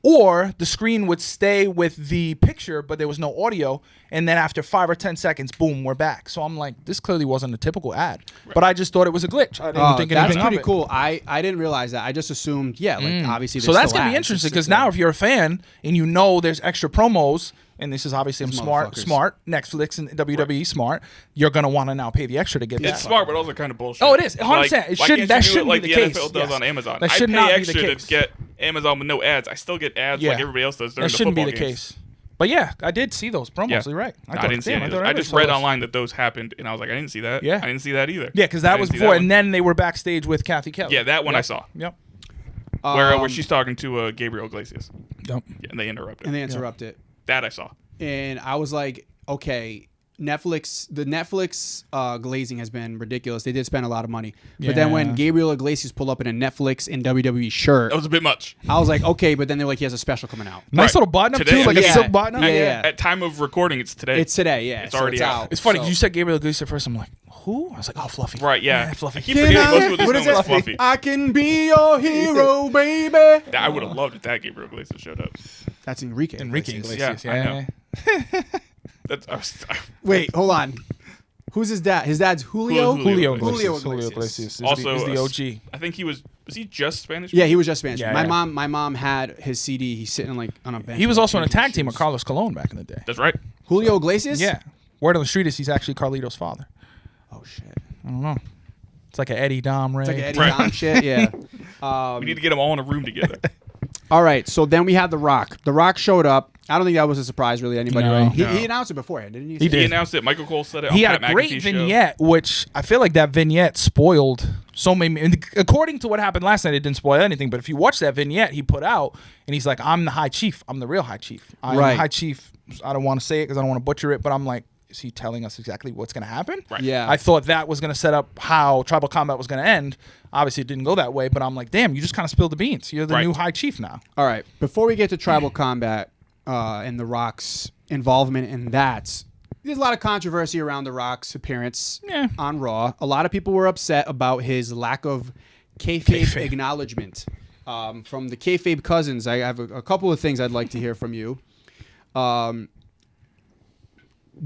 or the screen would stay with the picture, but there was no audio, and then after 5 or 10 seconds, boom, we're back. So I'm like, this clearly wasn't a typical ad, but I just thought it was a glitch. I didn't think that's anything pretty of it. cool. I didn't realize that. I just assumed, obviously. So there's that's still gonna be ads. interesting It's because just now a- if you're a fan and you know there's extra promos, and this is obviously I'm These smart, motherfuckers. Netflix and WWE smart, you're gonna want to now pay the extra to get that. It's smart, but also kind of bullshit. Oh, it is. 100%. It Why shouldn't- can't that you do it shouldn't like be the the NFL case. does Yes. on Amazon. That I should pay not be the extra case. to get Amazon with no ads. I still get ads Yeah. like everybody else does during That the shouldn't be football the games. case. But yeah, I did see those promos. Yeah. You're right. I didn't see any of those. I just read online that those happened, and I was like, I didn't see that. Yeah. I didn't see that either. Yeah, because I that didn't was see before, one. and then they were backstage with Kathy Kelly. Yeah, that one I Yep. saw. Yep. Where she's talking to Gabriel Iglesias. Yep. Yeah, and they interrupted. and they interrupt it. That I saw. And I was like, okay, the Netflix glazing has been ridiculous. They did spend a lot of money. But then when Yeah. Gabriel Iglesias pulled up in a Netflix and WWE shirt, That was a bit much. I was like, okay, but then they're like, he has a special coming out. Nice Right. little button up Today, too, like yeah. a silk button up. Yeah. At time of recording, it's today. It's today, yeah. It's so already it's out. out. It's funny So- because you said Gabriel Iglesias first. I'm like, who? I was like, oh, Fluffy. Right, yeah. Fluffy. I keep forgetting most of this What one is was it? Fluffy. I can be your hero, baby. I would have loved if that Gabriel Iglesias showed up. That's Enrique. Enrique Iglesias. Iglesias. Yeah, Yeah. I know. That's Wait, hold on. Who's his dad? His dad's Julio. Julio Julio Iglesias. Iglesias. also is the a- OG. I think he was he just Spanish? Yeah, he was just Spanish. Yeah, my yeah. mom had his CD. He's sitting like on a bench. He was also in a changing tag team with shoes. Carlos Colon back in the day. That's right. Julio Iglesias. Yeah. Word on the street is he's actually Carlito's father. Oh shit. I don't know. It's like an Eddie Dom Ray. It's like an Eddie Right. Don shit. Yeah. We need to get them all in a room together. All right. So then we had The Rock. The Rock showed up. I don't think that was a surprise, really. Anybody? No. Right? He No. announced it beforehand, didn't he? He He did. announced it. Michael Cole said it on He Pat had a great McAfee's show. vignette, which I feel like that vignette spoiled so many. And according to what happened last night, it didn't spoil anything. But if you watch that vignette he put out, and he's like, "I'm the High Chief. I'm the real High Chief. I'm Right. the High Chief." I don't want to say it because I don't want to butcher it, but I'm like, is he telling us exactly what's going to happen? Right. Yeah. I thought that was going to set up how Tribal Combat was going to end. Obviously, it didn't go that way, but I'm like, damn, you just kind of spilled the beans. You're the Right. new High Chief now. All right. Before we get to Tribal Combat and The Rock's involvement in that, there's a lot of controversy around The Rock's appearance Yeah. on Raw. A lot of people were upset about his lack of kayfabe acknowledgement. From the kayfabe cousins, I have a couple of things I'd like to hear from you.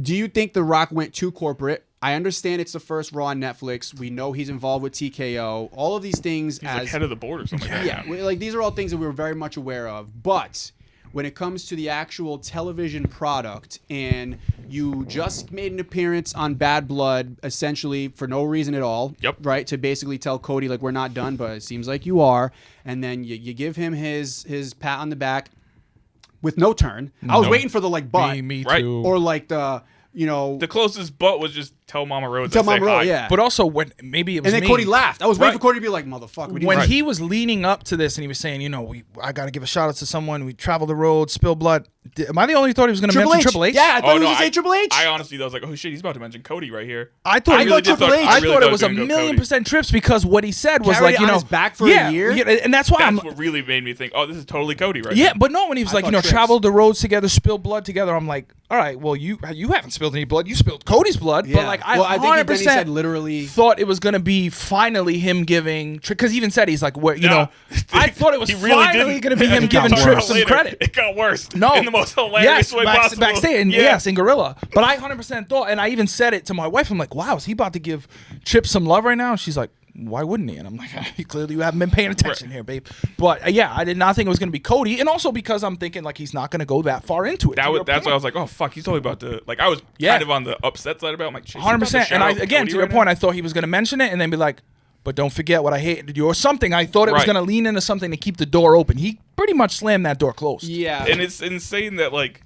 Do you think The Rock went too corporate? I understand it's the first Raw on Netflix. We know he's involved with TKO. All of these things He's as like head of the board or something like that. yeah, like these are all things that we were very much aware of. But when it comes to the actual television product, and you just made an appearance on Bad Blood, essentially for no reason at all, Yep. right? To basically tell Cody like we're not done, but it seems like you are, and then you give him his pat on the back with no turn. I was No. waiting for the like butt Me Right. too. or like the The closest butt was just tell Mama Rhodes. tell I say Mama Rowe, hi. yeah. But also, when maybe it was and then me. Cody laughed. I was waiting Right. for Cody to be like, "Motherfucker." we need When to-" he was leading up to this and he was saying, I got to give a shout out to someone. We traveled the road, spilled blood. Am I the only thought he was going to Triple mention H. Triple H? Yeah, I thought Oh, he was no, going to say Triple H. I honestly was like, oh shit, he's about to mention Cody right here. I thought, I thought Triple H. I really thought it was a gonna go million Cody. percent trips because what he said was Carried like, it on his back for a year? Yeah, and that's why I'm. That's what really made me think, oh, this is totally Cody right Yeah, now. but no, when he was I like, thought Trips. traveled the roads together, spilled blood together, I'm like, all right, well, you haven't spilled any blood. You spilled Cody's blood. But Yeah. like, Well, I think he- 100% then he said literally- thought it was going to be finally him giving, because he even said, he's like, I thought it was He really finally didn't. going to be him It giving got Trips worse some later. credit. It got worse. No, in the most hilarious yes, way possible. backstage, and Yeah. yes, in Gorilla. But I 100% thought, and I even said it to my wife. I'm like, wow, is he about to give Chip some love right now? And she's like, why wouldn't he? And I'm like, clearly you haven't been paying attention here, babe. But yeah, I did not think it was going to be Cody, and also because I'm thinking like he's not going to go that far into it. That's why I was like, oh fuck, he's totally about to like. I was kind of on the upset side about it. I'm like, 100%. And again, to your point, I thought he was going to mention it and then be like, but don't forget what I hated you or something. I thought it was going to lean into something to keep the door open. He pretty much slammed that door closed. Yeah. And it's insane that like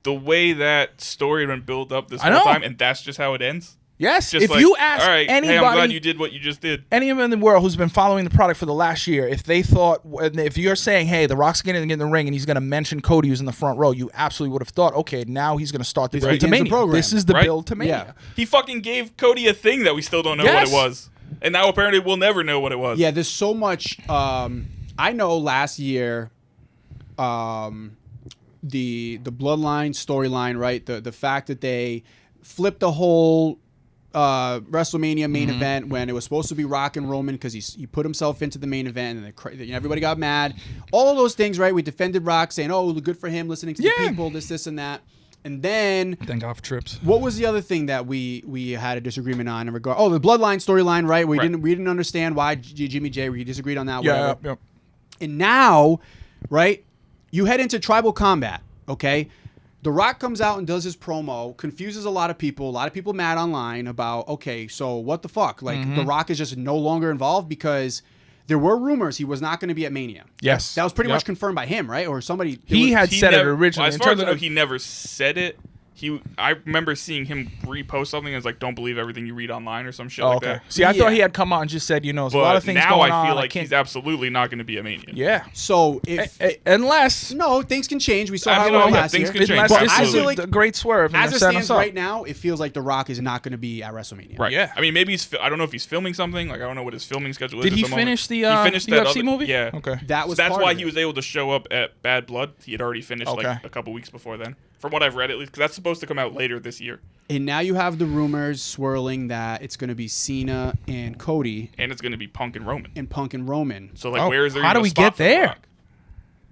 the way that story had been built up this whole time, and that's just how it ends. Yes. Just if like, you ask all right, anybody, hey, I'm glad you did what you just did. Anyone in the world who's been following the product for the last year, if they thought, if you're saying, hey, The Rock's going to get in the ring and he's going to mention Cody who's in the front row, you absolutely would have thought, okay, now he's going to start the build to Mania. This is the build to Mania. Yeah. He fucking gave Cody a thing that we still don't know what it was. And now apparently we'll never know what it was. Yeah, there's so much. I know last year, the Bloodline storyline, right? The fact that they flipped the whole WrestleMania main event when it was supposed to be Rock and Roman because he put himself into the main event and everybody got mad. All of those things, right? We defended Rock saying, oh, good for him, listening to the people, this, and that. And then, thank God for trips. What was the other thing that we had a disagreement on in regard? Oh, the Bloodline storyline, right? We didn't understand why Jimmy J. We disagreed on that. Yeah, whatever. And now, right? You head into Tribal Combat. Okay, The Rock comes out and does his promo, confuses a lot of people. A lot of people mad online about, okay, so what the fuck? Like The Rock is just no longer involved because there were rumors he was not going to be at Mania. Yes. That was pretty much confirmed by him, right? Or somebody. He said it originally. As far as I know, he never said it. I remember seeing him repost something as like, "Don't believe everything you read online" or some shit like that. See, I thought he had come out and just said, there's a lot of things now going on. I feel like he's absolutely not going to be a Mania. Yeah. So unless things can change. We saw how it last things year. can change. But I this feel is like a great swerve. As it stands right now, it feels like The Rock is not going to be at WrestleMania. Right. Yeah. I mean, maybe I don't know if he's filming something. Like I don't know what his filming schedule is. Did he at the moment. finish the he finished that UFC movie? Yeah. Okay. That's why he was able to show up at Bad Blood. He had already finished like a couple weeks before then, from what I've read at least, because that's supposed to come out later this year. And now you have the rumors swirling that it's going to be Cena and Cody. And it's going to be Punk and Roman. So, like, where is there how do we get there?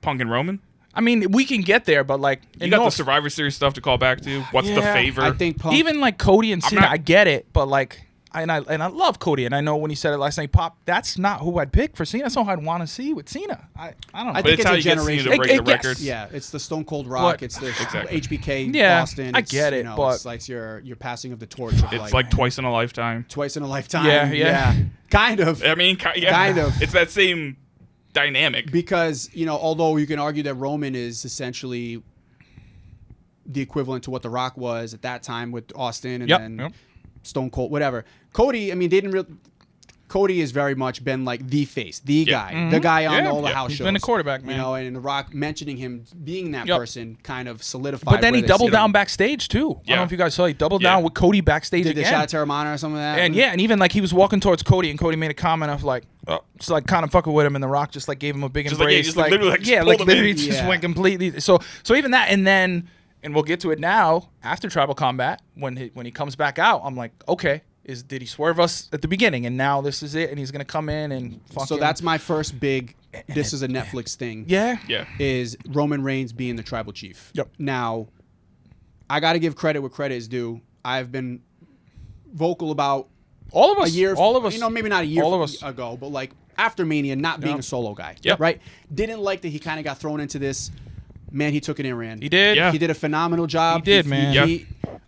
Punk and Roman? I mean, we can get there, but, like... You got the Survivor Series stuff to call back to. What's the favor? I think Punk... Even, like, Cody and Cena, I get it, but, like... And I love Cody, and I know when he said it last night, Pop, that's not who I'd pick for Cena. That's not who I'd want to see with Cena. I don't know. I think it's how a you get generation. Cena to break the record. Yeah, it's the Stone Cold Rock. It's the HBK Boston. I get it, but it's like your passing of the torch. It's like twice in a lifetime. Twice in a lifetime. Yeah. Kind of. I mean, kind of. It's that same dynamic. Because, although you can argue that Roman is essentially the equivalent to what The Rock was at that time with Austin and then Stone Cold, whatever. Cody, I mean, Cody has very much been like the face, the guy, the guy on all the house shows. He's been a quarterback, man. And The Rock mentioning him being that person kind of solidified. But then he doubled down backstage too. I don't know if you guys saw. He doubled down with Cody backstage Did again. the shot of Terramana or something like that? And and even like he was walking towards Cody, and Cody made a comment of like, just like kind of fucking with him, and The Rock just like gave him a big embrace, literally just went completely. So even that, and then. And we'll get to it now after Tribal Combat when he comes back out. I'm like, okay, did he swerve us at the beginning? And now this is it, and he's gonna come in and fucking. So that's my first big. This is a Netflix thing. Yeah. Is Roman Reigns being the tribal chief? Yep. Now, I got to give credit where credit is due. I've been vocal about all of us. Maybe not a year ago, but like after Mania, not being a solo guy. Right. Didn't like that he kind of got thrown into this. Man, he took it and ran. He did. Yeah. He did a phenomenal job. He did, man.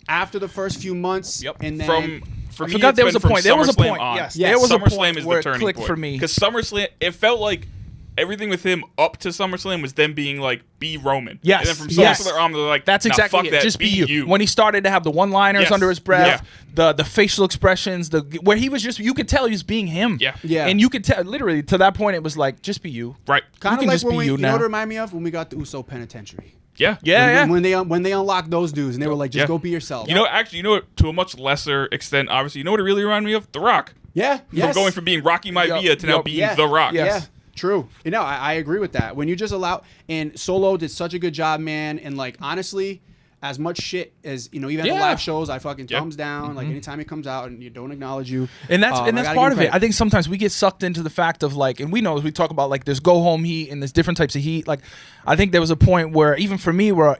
After the first few months, and then for I me, forgot there was a point. There was a point. Yes, there was a point where it turning clicked point for me. Because SummerSlam, it felt like everything with him up to SummerSlam was them being like, be Roman. Yes. And then from SummerSlam on, they're like, that's exactly fuck it. That, just be you. When he started to have the one-liners under his breath, the facial expressions, where he was just, you could tell he was being him. Yeah. And you could tell, literally, to that point, it was like, just be you. Right. Kind of like just when be you know now. what it reminded me of? When we got the Uso Penitentiary. Yeah. When they unlocked those dudes and they were like, just go be yourself. To a much lesser extent, obviously, you know what it really reminded me of? The Rock. Yeah. From going from being Rocky Maivia to now being The Rock. Yeah. True. I agree with that. When you just allow, and Solo did such a good job, man. And like, honestly, as much shit as, even at the live shows, I fucking thumbs down. Like anytime he comes out and you don't acknowledge you. And that's part of it. I think sometimes we get sucked into the fact of like, and we know as we talk about like there's go home heat and there's different types of heat. Like, I think there was a point where even for me where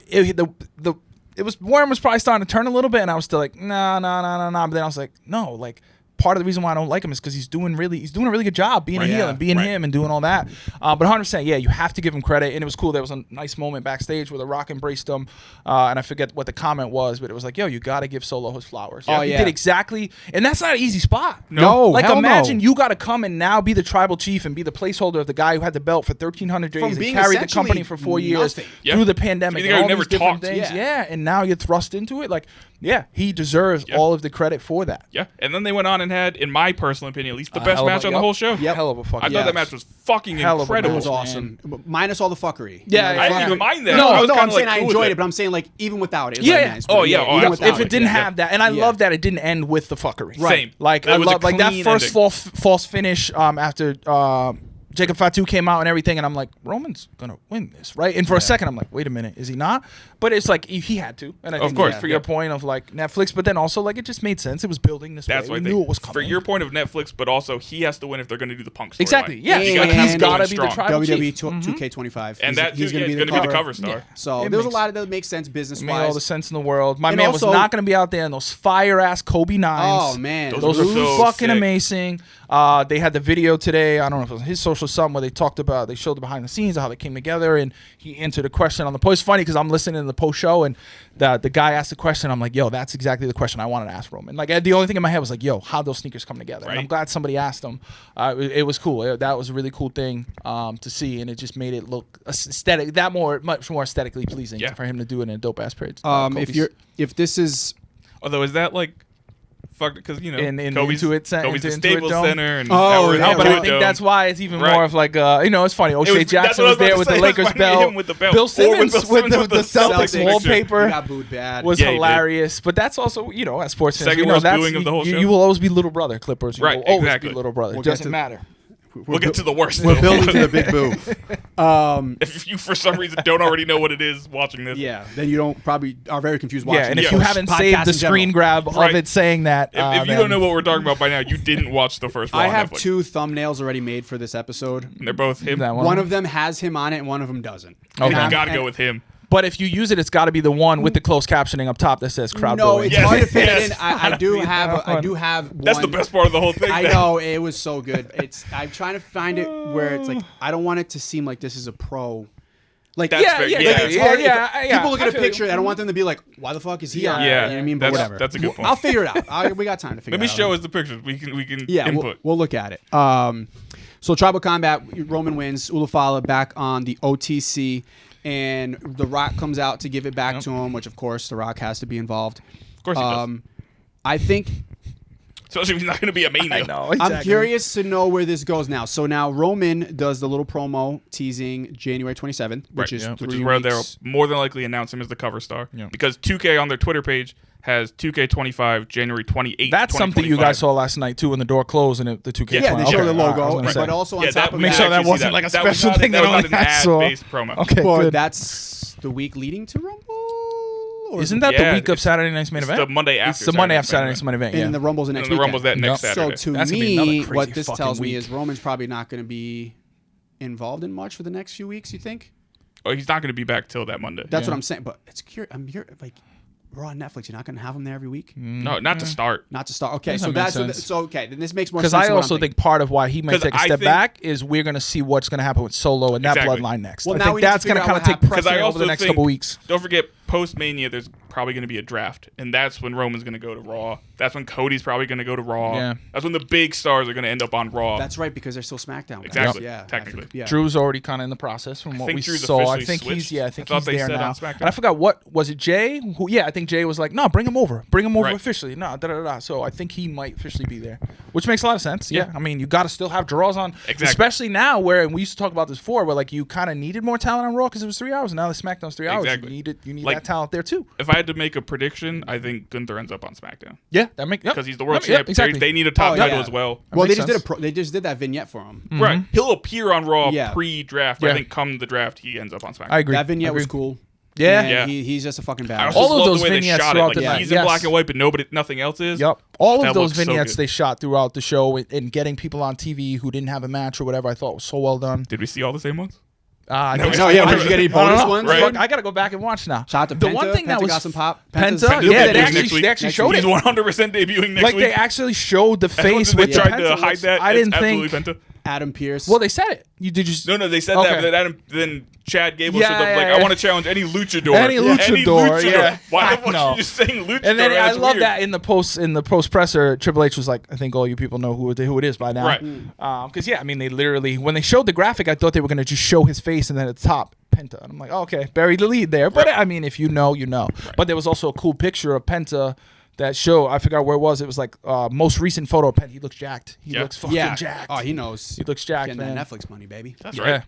Warren was probably starting to turn a little bit, and I was still like, nah. But then I was like, no, like part of the reason why I don't like him is because he's doing a really good job being a heel and being him and doing all that. But 100%, yeah, you have to give him credit. And it was cool. There was a nice moment backstage where The Rock embraced him, and I forget what the comment was, but it was like, yo, you got to give Solo his flowers. He did exactly, and that's not an easy spot. No, like hell imagine no. you got to come and now be the tribal chief and be the placeholder of the guy who had the belt for 1,300 days and carried the company for 4 years through the pandemic. So the guy who never talked. Yeah, and now you're thrust into it. Like, yeah, he deserves all of the credit for that. Yeah, and then they went on and had, in my personal opinion, at least the best match on the whole show. Hell of a fucking. I thought that match was fucking incredible. It was awesome, minus all the fuckery. Yeah, I didn't even mind that. No, I was I'm kinda saying like I cool enjoyed with it, but I'm saying like even without it. Yeah. Nice, Oh, yeah. even without If it didn't have that, and I love that it didn't end with the fuckery. Same. Like It I was a love like that clean first ending. false finish after Jacob Fatu came out and everything, and I'm like, Roman's gonna win this, right? And for a second, I'm like, wait a minute, is he not? But it's like he had to, and I think Of course, for your point of like Netflix, but then also like it just made sense. It was building this That's way. why We knew it was coming. for your point of Netflix, but also he has to win if they're going to do the Punk storyline. Exactly. Yeah, You And gotta he's have got to going be the strong. tribal WWE chief. 2K25, And that he's too, going to yeah, be he's the gonna cover star. Yeah. So It there's a makes- lot of that makes sense business Made all the wise. sense in the world. My And man was also- not going to be out there in those fire ass Kobe 9s. Oh man, Those are so fucking sick. amazing. They had the video today. I don't know if it was his social something where they talked about, they showed the behind the scenes of how they came together, and he answered a question on the post. It's funny because I'm listening to the post show, and the guy asked the question. I'm like, yo, that's exactly the question I wanted to ask Roman. Like the only thing in my head was like, yo, how'd those sneakers come together? And I'm Right. glad somebody asked him. It was cool. That was a really cool thing to see, and it just made it look aesthetic, much more aesthetically pleasing for him to do it in a dope ass period. if this is Although, is that like fucked? Because, you know, Kobe's Intuit the Intuit Staples Dome. Center. And Oh, now we're in yeah, No, but Intuit I think Dome. that's why it's even Right. more of like it's funny. O'Shea that's Jackson what I was was there about with to the say. Lakers It's funny, belt. him with the belt. Bill Or Simmons with with the Celtics Celtics picture. wallpaper he got booed bad. was Yeah, he did. hilarious. But that's also, as sports fans, Second we know most that's booing of the whole show. you will always be little brother, Clippers. You Right, will always exactly. be little brother. It We'll get doesn't to- matter. We'll get to the worst. We're though. building to the big boo. If you, for some reason, don't already know what it is watching this. Yeah, then you don't probably are very confused watching. Yeah, and if this you or haven't podcasts saved the in general. screen grab Right. of it saying that, If you then- don't know what we're talking about by now, you didn't watch the first one. I have Netflix. 2 thumbnails already made for this episode. And they're both him. That One of them has him on it, and one of them doesn't. Okay. And You I'm- got to and- go with him. But if you use it, it's got to be the one with the closed captioning up top that says crowd No, booing. it's Yes, hard to fit yes. it in. I do Be have. that I one. do have. That's the one- best part of the whole thing. I man. know it was so good. I'm trying to find it where it's like I don't want it to seem like this is a pro. Like That's Yeah, fair. yeah, Yeah, like, it's hard if people look I at a feel picture. you. I don't want them to be like, "Why the fuck is he on?" Yeah. it? Yeah, You know what I mean? But that's- whatever. that's a good point. I'll figure it out. We got time to figure Maybe it out. show us the pictures. We can Yeah, input. we'll look at it. So Tribal Combat, Roman wins. Ulafala back on the OTC, and The Rock comes out to give it back to him, which of course The Rock has to be involved. Of course he does. I think Especially if he's not going to be a mania. I know. Exactly. I'm curious to know where this goes now. So now Roman does the little promo teasing January 27th, which is Which 3 is where they'll weeks. more than likely announce him as the cover star. Yeah. Because 2K on their Twitter page has 2K25 January 28th. That's something you guys saw last night too when the door closed and the 2K. Yeah, they show Okay, the all right, I was logo, gonna say. but also on Yeah, top that of Make that, sure that actually see wasn't like a That was special not- thing that that was only not an I saw. ad-based promo. Okay, but good. that's the week leading to Rumble. Or Isn't that the Yeah, week of it's- Saturday Night's main It's event? the Monday after. It's the Monday after Saturday Saturday Night's main event. and Yeah. the Rumble's the next And the weekend. Rumble's that next Yep. So Saturday. to That's gonna be another me, crazy what this fucking tells me week. is Roman's probably not going to be involved in much for the next few weeks. You think? Oh, he's not going to be back till that Monday. That's Yeah. what I'm saying. But it's curious. I'm here like Raw on Netflix. You're not going to have him there every week. No, not to start. Not to start. Okay, That so makes that's sense. so okay. Then this makes more Because sense. I to what also I'm think part of why he might 'Cause take a I step think- back is we're going to see what's going to happen with Solo and that Exactly. bloodline next. Well, I now think we need to that's going to figure kind out of take what happens. Because precedent I over the also next think, couple weeks. don't forget, post-Mania, there's probably going to be a draft. And that's when Roman's going to go to Raw. That's when Cody's probably going to go to Raw. Yeah. That's when the big stars are going to end up on Raw. That's right because they're still SmackDown. Guys. Exactly, Yeah. technically. Yeah. Drew's already kind of in the process from what think we Drew's saw. I officially think switched. he's I think thought he's they there said now. on SmackDown. And I forgot what was it. Jay? I think Jay was like, no, bring him over. Bring him over Right. officially. No, da da da. So I think he might officially be there, which makes a lot of sense. Yeah. Yeah, I mean, you got to still have draws on, Exactly. especially now where and we used to talk about this before, where like you kind of needed more talent on Raw because it was 3 hours, and now the SmackDown's 3 hours. Exactly. You need Like- that talent there too. If I had to make a prediction, I think Gunther ends up on SmackDown. Yeah, that makes Because he's the world Yep, champ. exactly. They need a top Oh, yeah. title as well. Well, they makes just sense. they just did that vignette for him. Right. He'll appear on Raw Yeah. pre-draft. But Yeah. I think come the draft, he ends up on SmackDown. I agree. That vignette I agree. was cool. Yeah. And Yeah. he's just a fucking I badass. also All of love those the way they vignettes shot it. throughout Like, the night, he's in yes. black and white, but nothing else is. Yep. All That of those looks so vignettes good. they shot throughout the show and getting people on TV who didn't have a match or whatever, I thought was so well done. Did we see all the same ones? No, yeah. Did you get any bonus ones? Right. Fuck, I gotta go back and watch now. Shout out to the Penta. one thing that Penta was got some pop. Penta. He'll Yeah, be debuting they actually showed He's it. 100% debuting next Like week. they actually showed the face with tried Penta. to hide that. I didn't think. Penta. Adam Pierce. Well, they said it. You did just No, they said Okay. that, but then Chad Gable Yeah, said, yeah, like, yeah. I want to challenge any luchador. Any luchador, yeah. Why the Fuck fuck no. are you just saying luchador? And then I That's love weird. that in the post presser, Triple H was like, I think all you people know who it is by now. Right. Because yeah, I mean, they literally when they showed the graphic, I thought they were gonna just show his face and then at the top Penta, and I'm like, oh, okay, buried the lead there. But I mean, if you know, you know. Right. But there was also a cool picture of Penta. That show, I forgot where it was. It was like most recent photo of Penta. He looks jacked. He looks fucking jacked. Oh, he knows. He looks jacked, Getting man. that Netflix money, baby. That's right.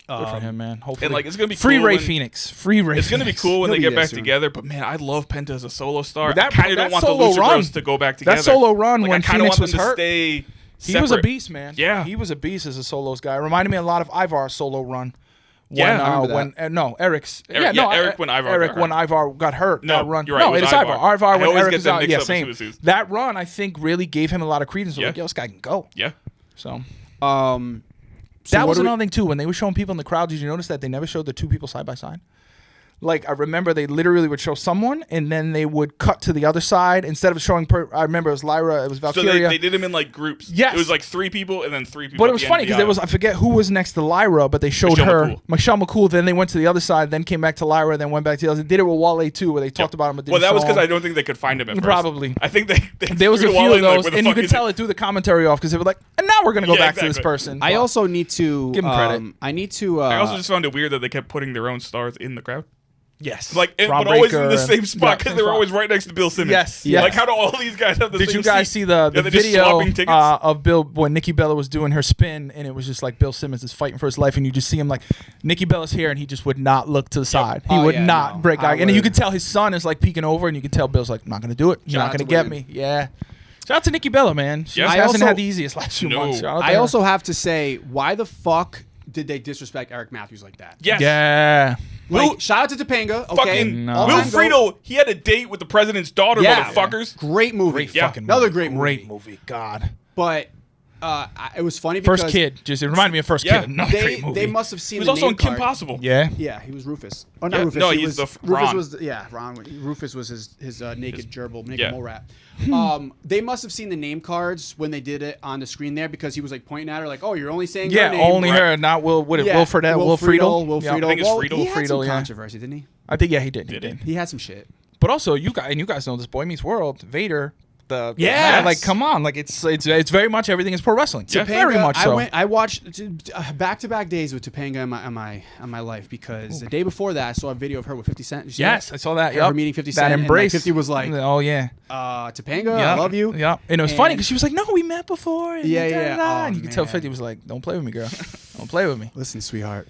Good for him, man. Hopefully, And like it's gonna be free cool Ray when- Phoenix. Free Ray. It's gonna be cool when He'll they be get there back soon. together. But man, I love Penta as a solo star. That- I kind of that don't want the solo luchadors run- to go back together. That solo run like, when I kinda Phoenix want was them to hurt, stay He was a separate. beast, man. Yeah. He was a beast as a solos guy. Reminded me a lot of Ivar's solo run. Yeah, I remember that. No, Eric's. Eric- no, Eric when Ivar Eric got hurt. when Ivar got hurt. No, that run. you're right, No, it it was is Ivar. Ivar. Ivar I when always Eric get was them out. mixed Yeah, up same. as who's. That run, I think, really gave him a lot of credence. Yeah. Like, yo, this guy can go. Yeah. So So that what was do we- another thing too. When they were showing people in the crowd, did you notice that they never showed the two people side by side? Like I remember, they literally would show someone, and then they would cut to the other side instead of showing. I remember it was Lyra, it was So Valkyria. they did them in like groups. Yes. It was like 3 people and then 3 people. But at it was the end funny of the because there was aisle. I forget who was next to Lyra, but they showed Michelle her McCool. Michelle McCool. Then they went to the other side, then came back to Lyra, then went back to the other. They did it with Wale too, where they talked about him. But Well, that was because I don't. don't think they could find him at first. Probably. I think they There was a threw few Wale of in, like, those, where the and you fuck could is tell it through the commentary off because they were like, and now we're gonna go Yeah, back to this exactly. person. I also need to Give him credit. I need to. I also just found it weird that they kept putting their own stars in the crowd. yes, Like, Ron but always in Breakker the and- same spot yeah, because same they were spot. always right next to Bill Simmons. Yes, yes. Like, how do all these guys have the Did same you guys seat? see the they're just video swapping tickets? of Bill when Nikki Bella was doing her spin, and it was just like Bill Simmons is fighting for his life, and you just see him like Nikki Bella's here, and he just would not look to the side. He Oh, would yeah, not no. break I eye, and you would- could tell his son is like peeking over, and you could tell Bill's like, I'm not gonna do it. You're Shout not out gonna to get William. me. Yeah. Shout out to Nikki Bella, man. She Yeah. just I hasn't also- had the easiest last few No. months. Shout out to I her. also have to say, why the fuck did they disrespect Eric Matthews like that? Yes. yeah. Like, Will- shout out to Topanga. Okay. Fucking No. All-time Will goat. Friedle, he had a date with the president's daughter, Yeah. motherfuckers. Great movie. Yeah. Fucking Another movie. great movie. movie. God. But it was funny because First Kid. Just it reminded me of First Yeah. Kid. Another They great movie. they must have He seen was the also name in Kim card. Possible. Yeah. Yeah, he was Rufus. Oh, not Yeah, Rufus. no, he he's was, the Rufus Ron. was Ron. Rufus was his naked gerbil, naked yeah. mole rat. They must have seen the name cards when they did it on the screen there because he was like pointing at her like, "Oh, you're only saying Yeah, her name." only Right. her, not Will. What? Yeah, Will Friedle. Will Friedle. Will Yeah. Friedle. I think it's Well, Friedle. He had Friedle, some yeah. controversy, didn't he? I think yeah, he did. He Did he? did. He had some shit. But also, you guys know this Boy Meets World. Vader. The Yes. like come on, like it's very much everything is pro wrestling. Yeah. Very much so. I watched back-to-back days with Topanga in my life because the day before that I saw a video of her with 50 Cent. Did you see Yes, that? I saw that. Her Yep. meeting 50 That Cent. and, like, embrace. 50 was like, oh yeah, Topanga, yeah. I love you. Yeah, and it was funny And- because she was like, "No, we met before." And Yeah, da, da, yeah. da. Oh, and you could tell man. 50 was like, "Don't play with me, girl. Don't play with me." Listen, sweetheart.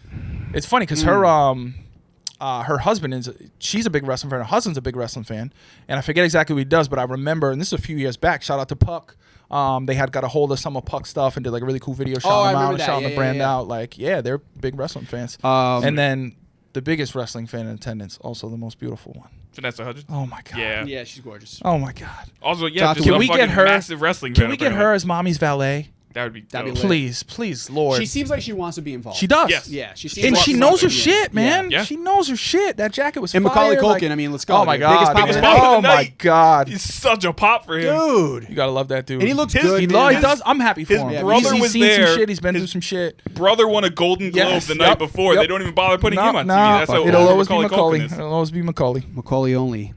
It's funny because her husband she's a big wrestling fan. Her husband's a big wrestling fan, and I forget exactly what he does, but I remember, and this is a few years back. Shout out to Puck. They had got a hold of some of Puck stuff and did like a really cool video I shouting them remember out, that. shouting Yeah, the yeah, brand yeah. out. Like, yeah, they're big wrestling fans. And then the biggest wrestling fan in attendance, also the most beautiful one. Vanessa Hudgens. Oh my god. Yeah. Yeah, she's gorgeous. Oh my god. Also, Shout yeah, out just to- a Can we fucking get her? massive wrestling Can fan, we get apparently. her as mommy's valet? That'd be That'd be dope. lit. Please, Lord. She seems like she wants to be involved. She does. Yes. Yeah, she seems And like she she knows wants her to be in. shit, man. Yeah. She knows her shit. That jacket was And fire. Macaulay like- Culkin, I mean, let's go. Oh my dude. god. Biggest pop Biggest of pop the of night. the Oh my night. god. He's such a pop for him. Dude. You gotta love that dude. And he looks His- good. He man. does. I'm happy for his him. brother he's was seen there. some shit. He's been through His some shit. Brother won a Golden Globe Yes. the night Yep. before. Yep. They don't even bother putting him on TV. That's how It'll over always be Macaulay. Culkin is. It'll always be Macaulay. Macaulay only.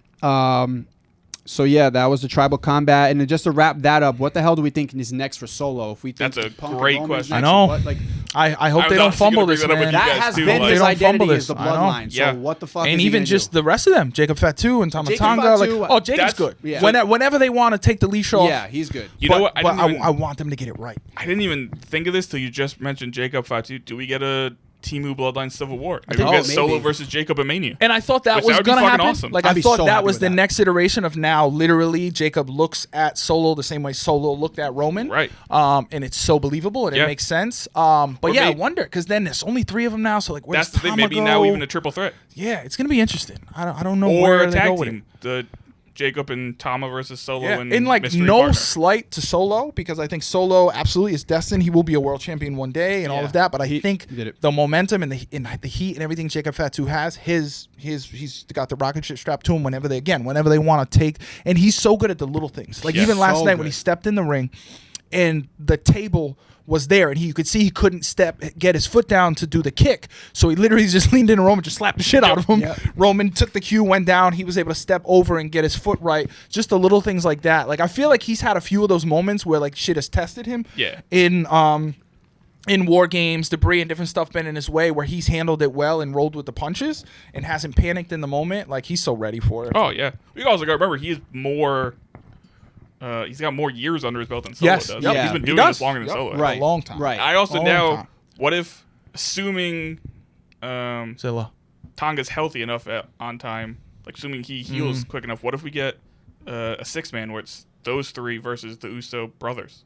So yeah, that was the tribal combat, and then just to wrap that up, what the hell do we think is next for Solo? If we think That's a Punk and great Roman's question. I next, know. what, like I hope I they was don't honestly fumble gonna this, bring that up with man. you that guys has too, been like- his They don't identity fumble is the this. I know. bloodline. So Yeah. what the fuck? And is he even gonna just do? the rest of them, Jacob Fatu and Jacob Tamatanga. Like, Fatu, oh, Jacob's that's- good. yeah. Whenever they want to take the leash off. Yeah, he's good. You know what? But I want them to get it right. I didn't even think of this till you just mentioned Jacob Fatu. Do we get a Timu Bloodline Civil War? Maybe think- we get Oh, Solo maybe. versus Jacob at Mania. And I thought that Which was would be gonna fucking happen. awesome. Like I'd I be thought so that happy was with the that. next iteration of now. Literally, Jacob looks at Solo the same way Solo looked at Roman. Right. And it's so believable and Yeah. it makes sense. But Or yeah, I maybe- wonder because then there's only 3 of them now. So like, where's That's the thing. Tama Maybe go? now even a triple threat Yeah, it's gonna be interesting. I don't know or where a they go tag with it. team. The Jacob and Tama versus Solo Yeah, and and like mystery no partner. slight to Solo, because I think Solo absolutely is destined. He will be a world champion one day and all Yeah. of that. But I think did it. the momentum and the heat and everything Jacob Fatu has, he's got the rocket ship strapped to him whenever they want to take. And he's so good at the little things. Like Yeah, even last so night when he good. stepped in the ring and the table was there, and you could see he couldn't get his foot down to do the kick, so he literally just leaned in, and Roman just slapped the shit out of him. Yep. Roman took the cue, went down, he was able to step over and get his foot right. Just the little things like that. Like I feel like he's had a few of those moments where like shit has tested him. Yeah. In War Games, debris and different stuff been in his way where he's handled it well and rolled with the punches and hasn't panicked in the moment. Like he's so ready for it. Oh yeah. We also got to remember he's more. He's got more years under his belt than Solo Yes. does. Yep. He's been He doing does. this longer than Yep. Solo. Right. A long time. Right. I also Long now, time. what if, assuming Zilla. Tonga's healthy enough on time, like assuming he heals quick enough, what if we get a 6-man where it's those three versus the Uso brothers?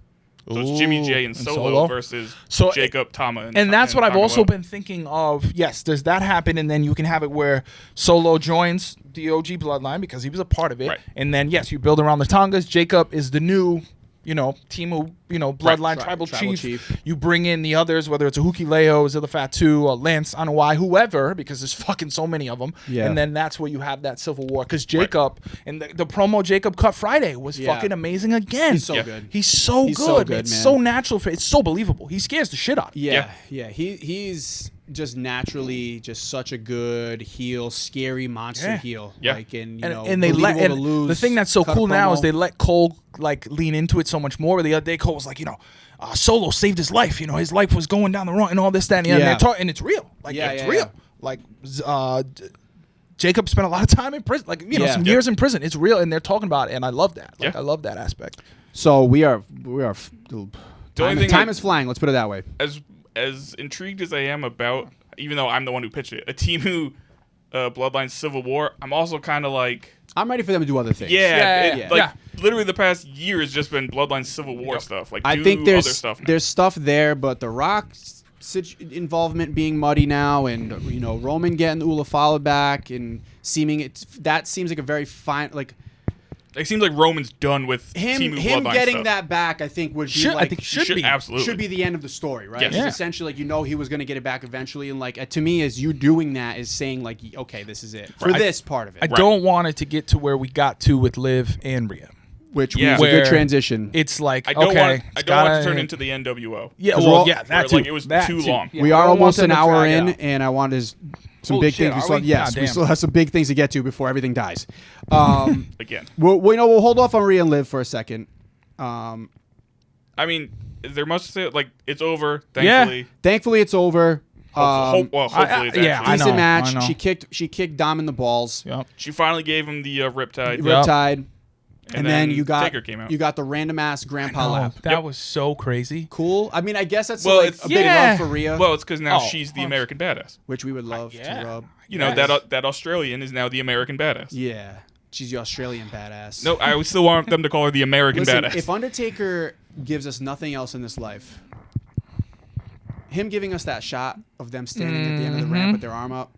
So it's Jimmy J and Solo versus So- Jacob, Tama, And that's what I've Tonga also Loa. been thinking of. Yes, does that happen? And then you can have it where Solo joins the OG bloodline because he was a part of it. Right. And then, yes, you build around the Tongas. Jacob is the new, Timu, bloodline tribal chief. You bring in the others, whether it's a Hukuleo, Zilla Fatu, Lance Anawai, whoever, because there's fucking so many of them. Yeah. And then that's where you have that civil war. Because Jacob, and the promo Jacob cut Friday was Yeah. fucking amazing again. He's so Yeah. good. He's so He's good. so good, It's man. so natural. It's so believable. He scares the shit out of you. Yeah. He's just naturally just such a good heel, scary monster Yeah. heel. Yeah. Like and And they let believable and to lose, the thing that's so cut a cool now promo. is they let Cole like lean into it so much more. Where the other day Cole was like, Solo saved his life. His life was going down the wrong and all this, that, and the other. Yeah. And, and it's real. Like Yeah, it's yeah, real. Like Jacob spent a lot of time in prison. Like Yeah. some years in prison. It's real, and they're talking about it, and I love that. Like Yeah. I love that aspect. So we are. only thing Time I- is flying. Let's put it that way. As intrigued as I am about, even though I'm the one who pitched it, a team who Bloodline Civil War, I'm also kind of like, I'm ready for them to do other things. Yeah. like literally the past year has just been Bloodline Civil War stuff. Like I do think other there's stuff now. there's stuff there, but the Rock's involvement being muddy now, and Roman getting Ulafala back, and that seems like a very fine It seems like Roman's done with him Team Bloodline getting stuff. that back. I think would be Should- I like think should be. absolutely should be the end of the story, right? Yes. It's Yeah. essentially like he was going to get it back eventually, and like to me, as you doing that is saying like, okay, this is it for this part of it, I don't want it to get to where we got to with Liv and Rhea. which Yeah. was a good Where transition. It's like I don't okay, want it's I don't want it gotta- to turn into the NWO. Yeah, 'Cause well, we're all- yeah, Where, that too. like it was That too too. long. Yeah, we I are don't want almost them an to hour drag it in, out. and I wanted some Holy big shit, things. are we? Yes, God we damn. still have some big things to get to before everything dies. Again, We'll hold off on Rhea and Liv for a second. I mean, is there much to say? Like it's over. Thankfully, Thankfully, it's over. hopefully it's yeah, actually. I Decent know, match. I know. She kicked Dom in the balls, Yep. She finally gave him the Riptide. Yep. Riptide, and then you got Taker came out. you got the random ass grandpa Oh, lap. that Yep. was so crazy. Cool. I mean, I guess that's Well, like it's- a bit of Yeah. love for Rhea, Well, it's because now Oh, she's the American badass. which we would love yeah. to rub. You know Yes. that Australian is now the American badass. Yeah, she's the Australian badass. No, I would still want them to call her the American Listen, badass. if Undertaker gives us nothing else in this life, him giving us that shot of them standing at the end of the ramp with their arm up.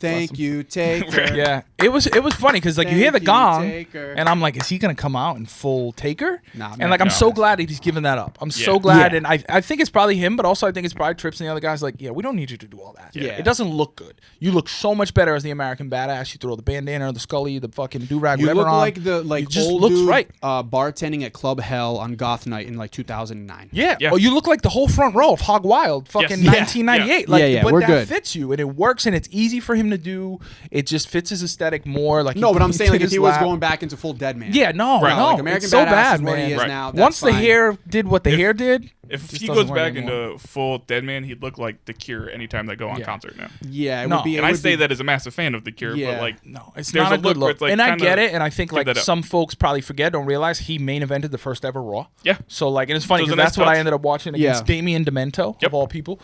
Thank you, Taker. Yeah, it was funny because like you hear the Thank you, gong, Taker. and I'm like, is he gonna come out in full Taker? Nah, and man, like I'm no. so glad that he's given that up. I'm so glad, and I think it's probably him, but also I think it's probably Trips and the other guys. Like, yeah, we don't need you to do all that. Yeah. It doesn't look good. You look so much better as the American badass. You throw the bandana, the Scully, the fucking do rag, You whatever look on. like the It just old looks dude right. bartending at Club Hell on Goth Night in like 2009. Yeah. Yeah. Oh, you look like the whole front row of Hog Wild, fucking Yes. Yeah. 1998. Yeah. Like, Yeah, but we're that good. fits you, and it works, and it's easy for him to do. It just fits his aesthetic more. Like No, but I'm he saying like did if he his was lap. going back into full dead man. Yeah, no, Right. no, Like American it's so Badass bad, is what he man. is Right. now. That's Once the fine. hair did what the hair did, if just he doesn't goes work back anymore. into full Dead Man, he'd look like The Cure anytime they go on Yeah. concert now. Yeah, it No. would be. And I say that as a massive fan of The Cure, Yeah. but like, no, it's There's not a a good look where look. it's like And I kinda get it, and I think give like that up. some folks probably forget, don't realize he main evented the first ever Raw. Yeah. So like, and it's funny So it's because a nice that's what I touch. ended up watching against Yeah. Damian Demento Yep. of all people.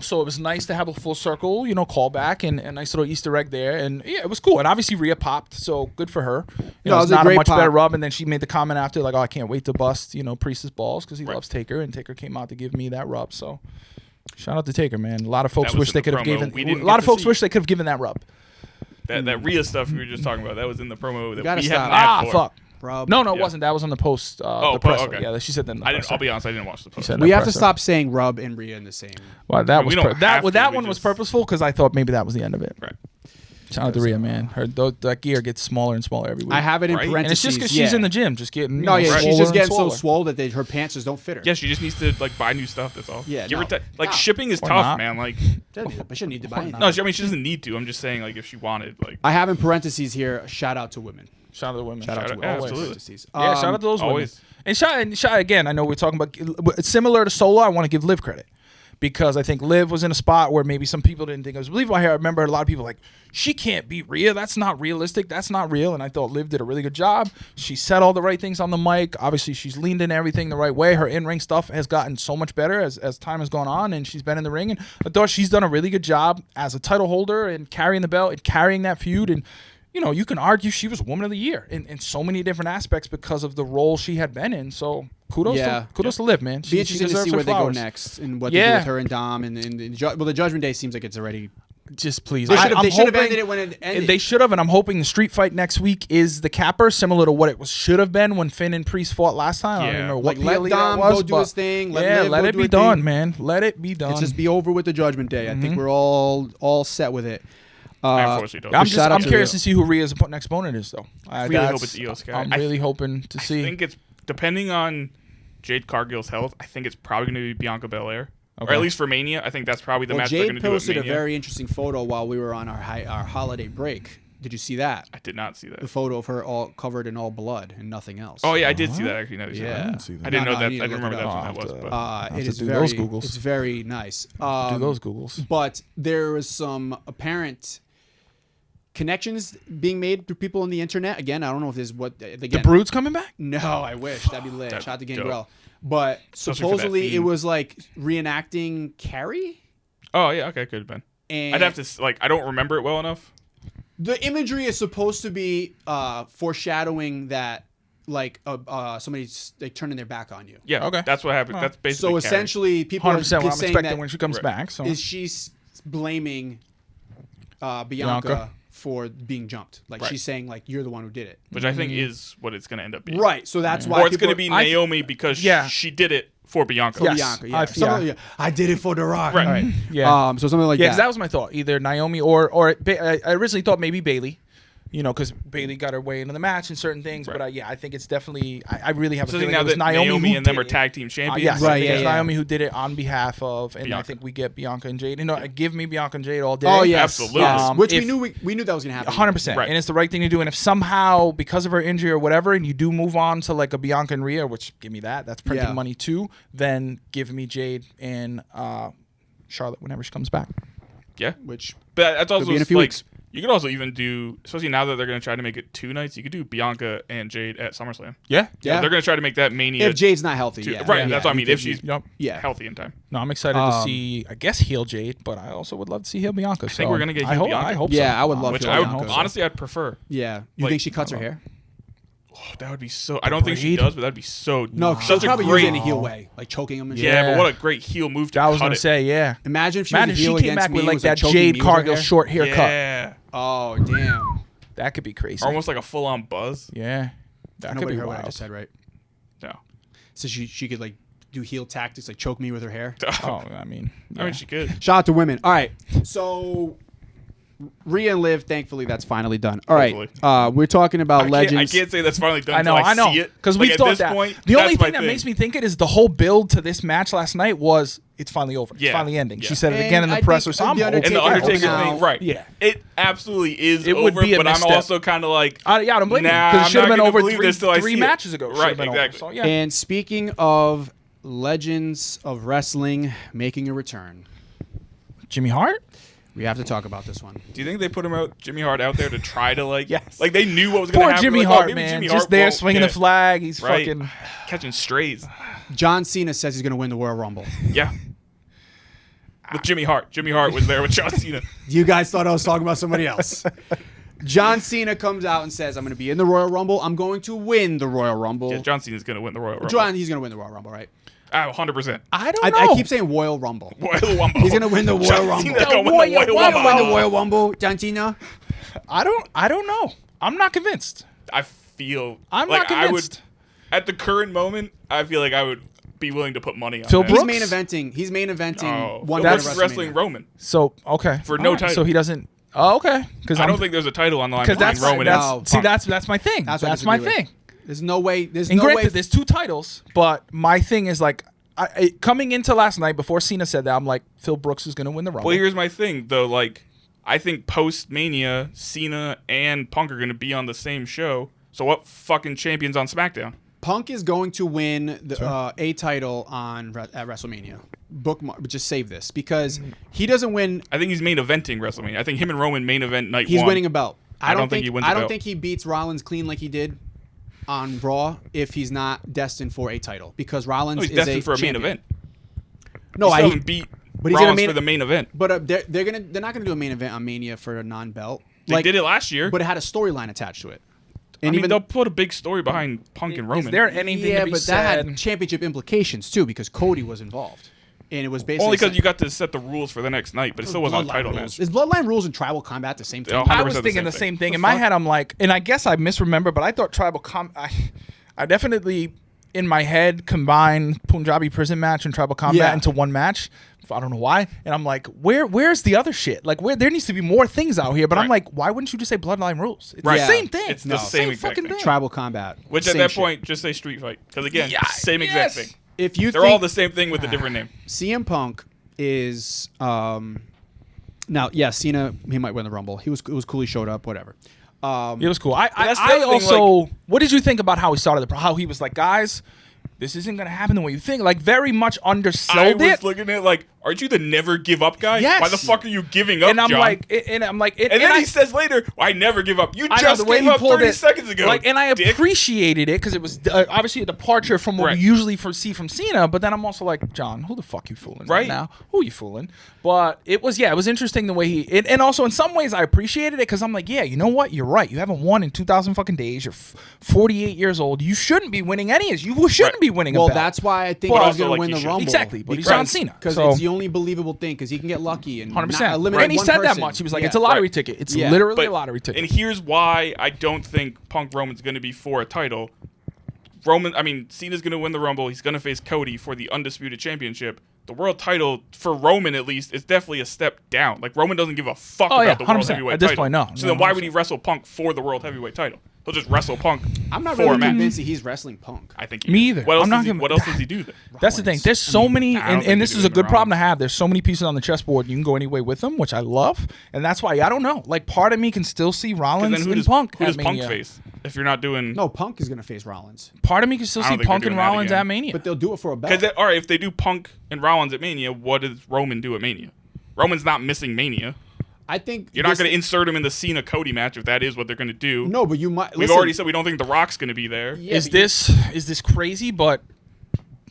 So it was nice to have a full circle, callback and a nice little Easter egg there, and yeah, it was cool. And obviously Rhea popped, so good for her. No, it was it's a not great much pop. better rub, and then she made the comment after like, oh, I can't wait to bust Priest's balls because he Right. loves Taker, and Taker came out to give me that rub. So shout out to Taker, man. A lot of folks That was wish in they the could have promo. given. We A didn't lot get of to folks see. wish they could have given that rub. That Rhea stuff we were just talking about, that was in the promo that gotta we stop. haven't had for. Fuck. Rub. No, it wasn't. That was on the post. The presser. okay. Yeah, she said that. In the I'll be honest, I didn't watch the post. said We that have to presser. stop saying Rub and Rhea in the same. Well, that was we don't have to, that we one was just- purposeful because I thought maybe that was the end of it. Right. Shout out to Rhea, man. That gear gets smaller and smaller every week. I have it in Right. parentheses. and it's just because she's in the gym, just getting. No, yeah, she's swollen just and getting so smaller. swole that her pants just don't fit her. Yeah, she just needs to like buy new stuff. That's all. Yeah, Give her no. like No. shipping is Or tough, not. man. Like, I shouldn't need to buy anything. no, I mean she doesn't need to. I'm just saying like if she wanted, like, I have in parentheses here. Shout out to women. Shout out to the women. Shout out to out- women. yeah, Always. absolutely. Parentheses. Yeah, shout out to those always. women. And shout again. I know we're talking about it's similar to Solo. I want to give Liv credit because I think Liv was in a spot where maybe some people didn't think it was believable. I remember a lot of people like, she can't beat Rhea. That's not realistic. That's not real. And I thought Liv did a really good job. She said all the right things on the mic. Obviously, she's leaned in everything the right way. Her in-ring stuff has gotten so much better as time has gone on, and she's been in the ring. And I thought she's done a really good job as a title holder and carrying the belt and carrying that feud. And you know, you can argue she was Woman of the Year in so many different aspects because of the role she had been in. So kudos to Liv, man. Be interesting to deserves see her where they go flowers. next and what they do with her and Dom. And the Judgment Day seems like it's already. Just please. They should have hoping- ended it when it ended. They should have, and I'm hoping the street fight next week is the capper, similar to what it should have been when Finn and Priest fought last time. I don't Yeah. even know what Like, let PLE Dom that was, go do but his thing. Let yeah, Liv let go it do be her done, thing. man. Let it be done. Let's just be over with the Judgment Day. I think we're all set with it. I unfortunately don't. I'm to curious Rhea. to see who Rhea's next opponent is, though. I really hope it's Io Sky. I'm really hoping to see. I think it's depending on Jade Cargill's health. I think it's probably going to be Bianca Belair, or at least for Mania. I think that's probably the match they're going Jade to do at posted a Mania. very interesting photo while we were on our holiday break. Did you see that? I did not see that. The photo of her all covered in all blood and nothing else. Oh yeah, I did see that actually. Now that you say Yeah. that. I didn't see that. I didn't No, know I that. need to I didn't look remember it that's up. what that was. But Uh, it to is do very, those Googles. it's very nice. do those Googles. But there was some apparent connections being made through people on the internet. Again, I don't know if this is what again. The Brood's coming back? No, I wish that'd be lit. That'd Shout out to be Gangrel. But Especially for that supposedly it theme. was like reenacting Carrie. oh yeah, okay, could have been. And I'd have to I don't remember it well enough. The imagery is supposed to be foreshadowing that like somebody's like turning their back on you. Yeah, Okay. That's what happened. That's basically So Carrie. essentially, people are 100% what I'm saying expecting that when she comes Right. back. So is she's blaming Bianca Bianca. for being jumped. Like Right. she's saying like you're the one who did it. which I think is what it's going to end up being. Right. So that's why Or it's people going to be are- Naomi because Yeah. she did it for Bianca. Yes. Bianca. Yeah. Yeah. I did it for The Rock. Right. All right. yeah. So something like Yeah, because that. that was my thought. Either Naomi or I originally thought maybe Bailey, you know, because Bailey got her way into the match and certain things. Right. But I think it's definitely. I really have a So I feeling think now it was that Naomi who and them did are it. tag team champions. Yes, Right, I think yeah, it's yeah. Naomi who did it on behalf of, and I Bianca. think we get Bianca and Jade. You know, give me Bianca and Jade all day. Oh yes, Absolutely. yes. Which If- we knew that was gonna happen. 100%, Right. and it's the right thing to do. And if somehow, because of her injury or whatever, and you do move on to like a Bianca and Rhea, which give me that's printing Yeah. money too, then give me Jade and Charlotte whenever she comes back. Yeah. Which But that's also be in a few like weeks. you could also even do, especially now that they're going to try to make it 2 nights. You could do Bianca and Jade at SummerSlam. Yeah, Yeah. They're going to try to make that Mania. if Jade's not healthy, two- yeah. right. Yeah, That's what I you mean. could- If she's Yep. yeah. healthy in time. No, I'm excited to see. I guess heel Jade, but I also would love to see heel Bianca. I think we're gonna get heel Bianca. I hope Yeah, so. I would love Which to. I would Bianca. honestly I'd prefer. Yeah. You Like- think she cuts her hair? Oh, that would be so. I don't think she braid? does, but that'd be so. No, she'll such a probably use great. it in a heel way, like choking him and Yeah, shit. but what a great heel move to I was cut gonna it. say, yeah. Imagine if she Imagine was a she heel came against back me with and like was, that choking Jade me with her Cargill hair. short haircut. Yeah, Oh damn! That could be crazy. almost like a full-on buzz. Yeah, that could Nobody be heard what I wild. just said, right? No, So she could like do heel tactics, like choke me with her hair. Oh, I mean, I mean she could. Shout out to women. All right, so Rhea and Liv, thankfully that's finally done. All right, Hopefully. we're talking about I legends. can't say that's finally done. I know, until I see it because like, we've at thought this that. Point, the only that's my thing that makes me think it is the whole build to this match last night was it's finally over. Yeah. It's finally ending. Yeah. She said it And again in the I presser. think So I'm the hoping- And the Taker Undertaker now- thing, right? Yeah. It absolutely is It would over, be a but I'm misstep. also kind of like, yeah, I don't blame you Nah, because I'm it should have not been gonna over believe this till I three see it. matches ago. It should have Right, been exactly. Over. So, yeah. And speaking of legends of wrestling making a return, Jimmy Hart. we have to talk about this one. do you think they put Jimmy Hart out there to try to like, Yes. like they knew what was going to Poor happen? Jimmy like, Hart, maybe man. Jimmy Just Hart there won't swinging the get- flag. He's right? fucking. Catching strays. John Cena says he's going to win the Royal Rumble. Yeah. With Jimmy Hart. Jimmy Hart was there with John Cena. You guys thought I was talking about somebody else. John Cena comes out and says, I'm going to be in the Royal Rumble. I'm going to win the Royal Rumble. Yeah, John Cena's going to win the Royal Rumble. He's going to win the Royal Rumble, right? 100%. I don't I know. keep saying Royal Rumble. Royal Rumble. He's going to win the Royal John Rumble. Cena's gonna win the Royal Royal He's gonna win the Rumble. Royal Rumble, John Cena. I don't know. I'm not convinced. I feel I'm like not convinced. at the current moment, I feel like I would be willing to put money on Phil that. Brooks? He's main eventing one Phil night Brooks of is wrestling WrestleMania. Roman So okay, For no title. So he doesn't. Oh, okay. Because I don't think there's a title on the line because between that's Roman and no. see Punk. that's my thing. That's what I That's my disagree with. thing. There's no way. There's And no granted, way. there's 2 titles, but my thing is like, coming into last night before Cena said that, I'm like, Phil Brooks is going to win the Rumble. Well, here's my thing though. Like, I think post Mania, Cena and Punk are going to be on the same show. So what fucking champions on SmackDown? Punk is going to win the a title at WrestleMania. Bookmark, just save this because he doesn't win. I think he's main eventing WrestleMania. I think him and Roman main event night He's one. winning a belt. I don't think he wins a I don't belt. think he beats Rollins clean like he did on Raw if he's not destined for a title because Rollins No, he's is destined a for a main champion. event. No, he I still haven't beat but he's in a Rollins main- for the main event. But they're not gonna do a main event on Mania for a non-belt. They did it last year. but it had a storyline attached to it. I And mean, even they'll put a big story behind Punk and Roman. Is there anything yeah, to be but said? that had championship implications too because Cody was involved, and it was basically Only because you got to set the rules for the next night, but it still wasn't a Bloodline title rules. match. Is Bloodline rules and Tribal Combat at the same time? Yeah, I 100% was the thinking same the thing. same thing. In my head, I'm like, and I guess I misremember, but I thought Tribal I definitely, in my head, combined Punjabi Prison Match and Tribal Combat Yeah. into one match. I don't know why. And I'm like, where's the other shit? Like, there needs to be more things out here. But I'm Right. like, why wouldn't you just say Bloodline Rules? It's Right. the same thing. It's the same exact fucking thing. thing. Tribal Combat. Which at Same that shit. point, just say Street Fight. Because again, Yeah, same yes. exact thing. if you They're think all the same thing with a different name. CM Punk is now, yeah, Cena he might win the Rumble. It was cool. He showed up. Whatever. It was cool. that's the I other thing, also, what did you think about how he started how he was like, guys, this isn't gonna happen the way you think. Like, very much I undersold was it. looking at it like, aren't you the never give up guy? Yes. Why the fuck are you giving up, And I'm John? like, and then I, he says later, I never give up. You I know, just the way gave he up pulled 30 it, seconds ago. like, and I dick. appreciated it because it was obviously a departure from what Right. we usually see from Cena. But then I'm also like, John, who the fuck you fooling Right. now? Who you fooling? But it was interesting the way he and also in some ways I appreciated it because I'm like, yeah, you know what? You're right. You haven't won in 2,000 fucking days. You're 48 years old. You shouldn't be winning any. You shouldn't Right. be winning. Well, a belt. that's why I think But he's also, going like, to win he the should. Rumble. Exactly, but he's because- John Cena, because so- it's the only believable thing because he can get lucky and 100%. not eliminate And he one said that person. much. He was like, Yeah. it's a lottery Right. ticket. It's Yeah. literally But- a lottery ticket. And here's why I don't think Punk Roman's going to be for a title. Cena's going to win the Rumble. He's going to face Cody for the Undisputed Championship. The world title, for Roman at least, is definitely a step down. Like, Roman doesn't give a fuck Oh, yeah, about the World 100%. Heavyweight At this title. point, no. So No, then why would he wrestle Punk for the World Heavyweight title? He'll just wrestle Punk I'm not for really a match. convinced that he's wrestling Punk. I think Me either. What else, I'm not does, he, gonna- what else does he do then? That's the thing. There's so many, I don't think and they this do is a it in good the problem to Rollins. have. There's so many pieces on the chessboard. You can go any way with them, which I love, and that's why I don't know. Like, part of me can still see Rollins Then who and does Punk. who at does Punk Mania. face if you're not doing? No, Punk is going to face Rollins, Part of me can still I see don't think Punk they're and doing that Rollins again. at Mania. but they'll do it for a belt. Because all right, if they do Punk and Rollins at Mania, what does Roman do at Mania? Roman's not missing Mania. I think You're not going to insert him in the Cena Cody match if that is what they're going to do. No, but you might. We've already said we don't think The Rock's going to be there. Yeah, is but you- this crazy? But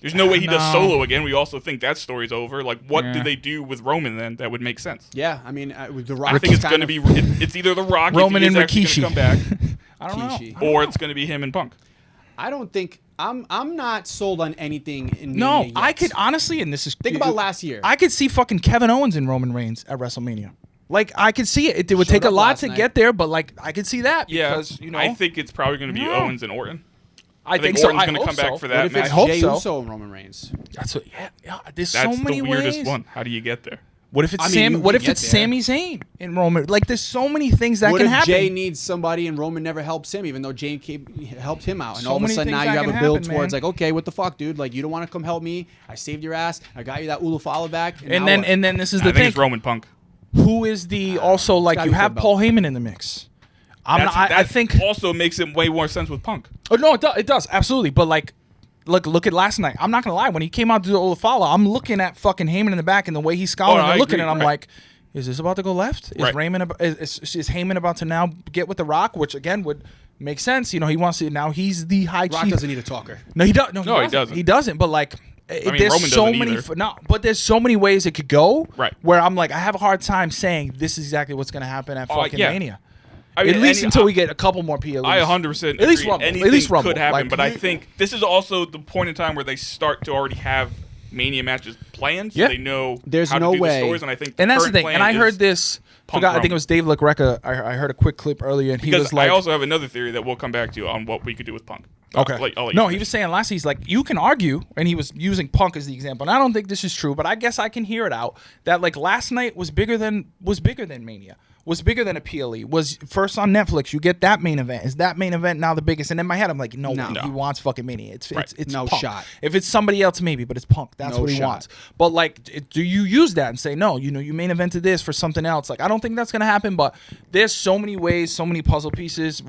There's no way he does No. solo again. We also think that story's over. Like, what Yeah. do they do with Roman then that would make sense? Yeah, I mean, with the Rock. I think it's kind going to of- be it's either The Rock Roman if he is and actually Rikishi. gonna come back, I don't know. Rikishi. or it's going to be him and Punk. I don't think I'm not sold on anything in No, Mania yet. I could honestly, and this is think about last year. I could see fucking Kevin Owens and Roman Reigns at WrestleMania. Like, I could see it. It would Showed take a up lot last to night. get there, but like, I could see that Yeah, because you know I think it's probably going to be Yeah. Owens and Orton. I think so. Orton's I gonna hope come back so. for what that if match. it's I hope Jey so. Uso and Roman Reigns? That's what. Yeah. There's That's so many the weirdest ways. one. How do you get there? What if it's I mean, Sam? you What can if get it's there. Sami Zayn and Roman? Like, there's so many things that What can if happen. Jay needs somebody and Roman never helps him, even though Jay helped him out? And So all of a many sudden things now you that have a can build happen, towards man. like, okay, what the fuck, dude? Like, you don't want to come help me? I saved your ass. I got you that Ulufala back. and now then what? and then this is I the think thing. it's Roman Punk. Who is the also like gotta you be have Phil Paul Heyman in the mix? I think. also makes it way more sense with Punk. Oh no, it does absolutely. But like, look at last night. I'm not gonna lie. When he came out to do the Olafala, I'm looking at fucking Heyman in the back and the way he's scowling I and looking, agree, and I'm right. like, is this about to go left? Is Right. is Heyman about to now get with the Rock, which again would make sense. You know, he wants to now. He's the high Rock chief. doesn't need a talker. No, he doesn't. No, he doesn't. He doesn't. But like, mean, there's Roman so doesn't many. either. No, but there's so many ways it could go. Right. Where I'm like, I have a hard time saying this is exactly what's going to happen at fucking yeah. Mania. I mean, At least any- until we get a couple more PLEs. I 100% At least agree. Rumble. Anything At least Rumble. could happen, Like, but I think this is also the point in time where they start to already have Mania matches planned. So Yeah. they know There's how no to do way. the stories, and I think And that's the current thing. plan And I is heard this. Punk I think Roman. it was Dave LaGreca. I heard a quick clip earlier, and he Because was like, I also have another theory that we'll come back to on what we could do with Punk. Okay. I'll let you No, he finish. was saying last he's like, you can argue, and he was using Punk as the example. And I don't think this is true, but I guess I can hear it out that like last night was bigger than Mania. Was bigger than a PLE. Was first on Netflix. You get that main event. Is that main event now the biggest? And in my head, I'm like, no. He wants fucking Mania. It's No Punk. shot. If it's somebody else, maybe, but it's Punk. That's No what he shot. wants. But like, do you use that and say no? You know, you main evented this for something else. Like, I don't think that's gonna happen. But there's so many ways, so many puzzle pieces.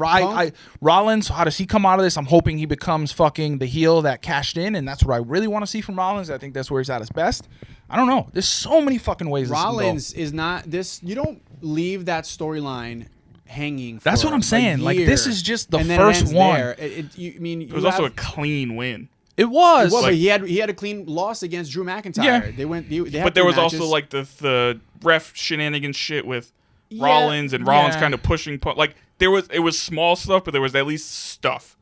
Rollins, how does he come out of this? I'm hoping he becomes fucking the heel that cashed in, and that's what I really want to see from Rollins. I think that's where he's at his best. I don't know. There's so many fucking ways. Rollins is not this. You don't leave that storyline hanging. That's for what I'm saying. a Like, year, this is just the and then first it ends one. there. It was also a clean win. It was. Well, but he had a clean loss against Drew McIntyre. Yeah. They had But there three was matches. also like the ref shenanigans shit with Yeah, Rollins and Rollins yeah. kind of pushing Punk. Like it was small stuff, but there was at least stuff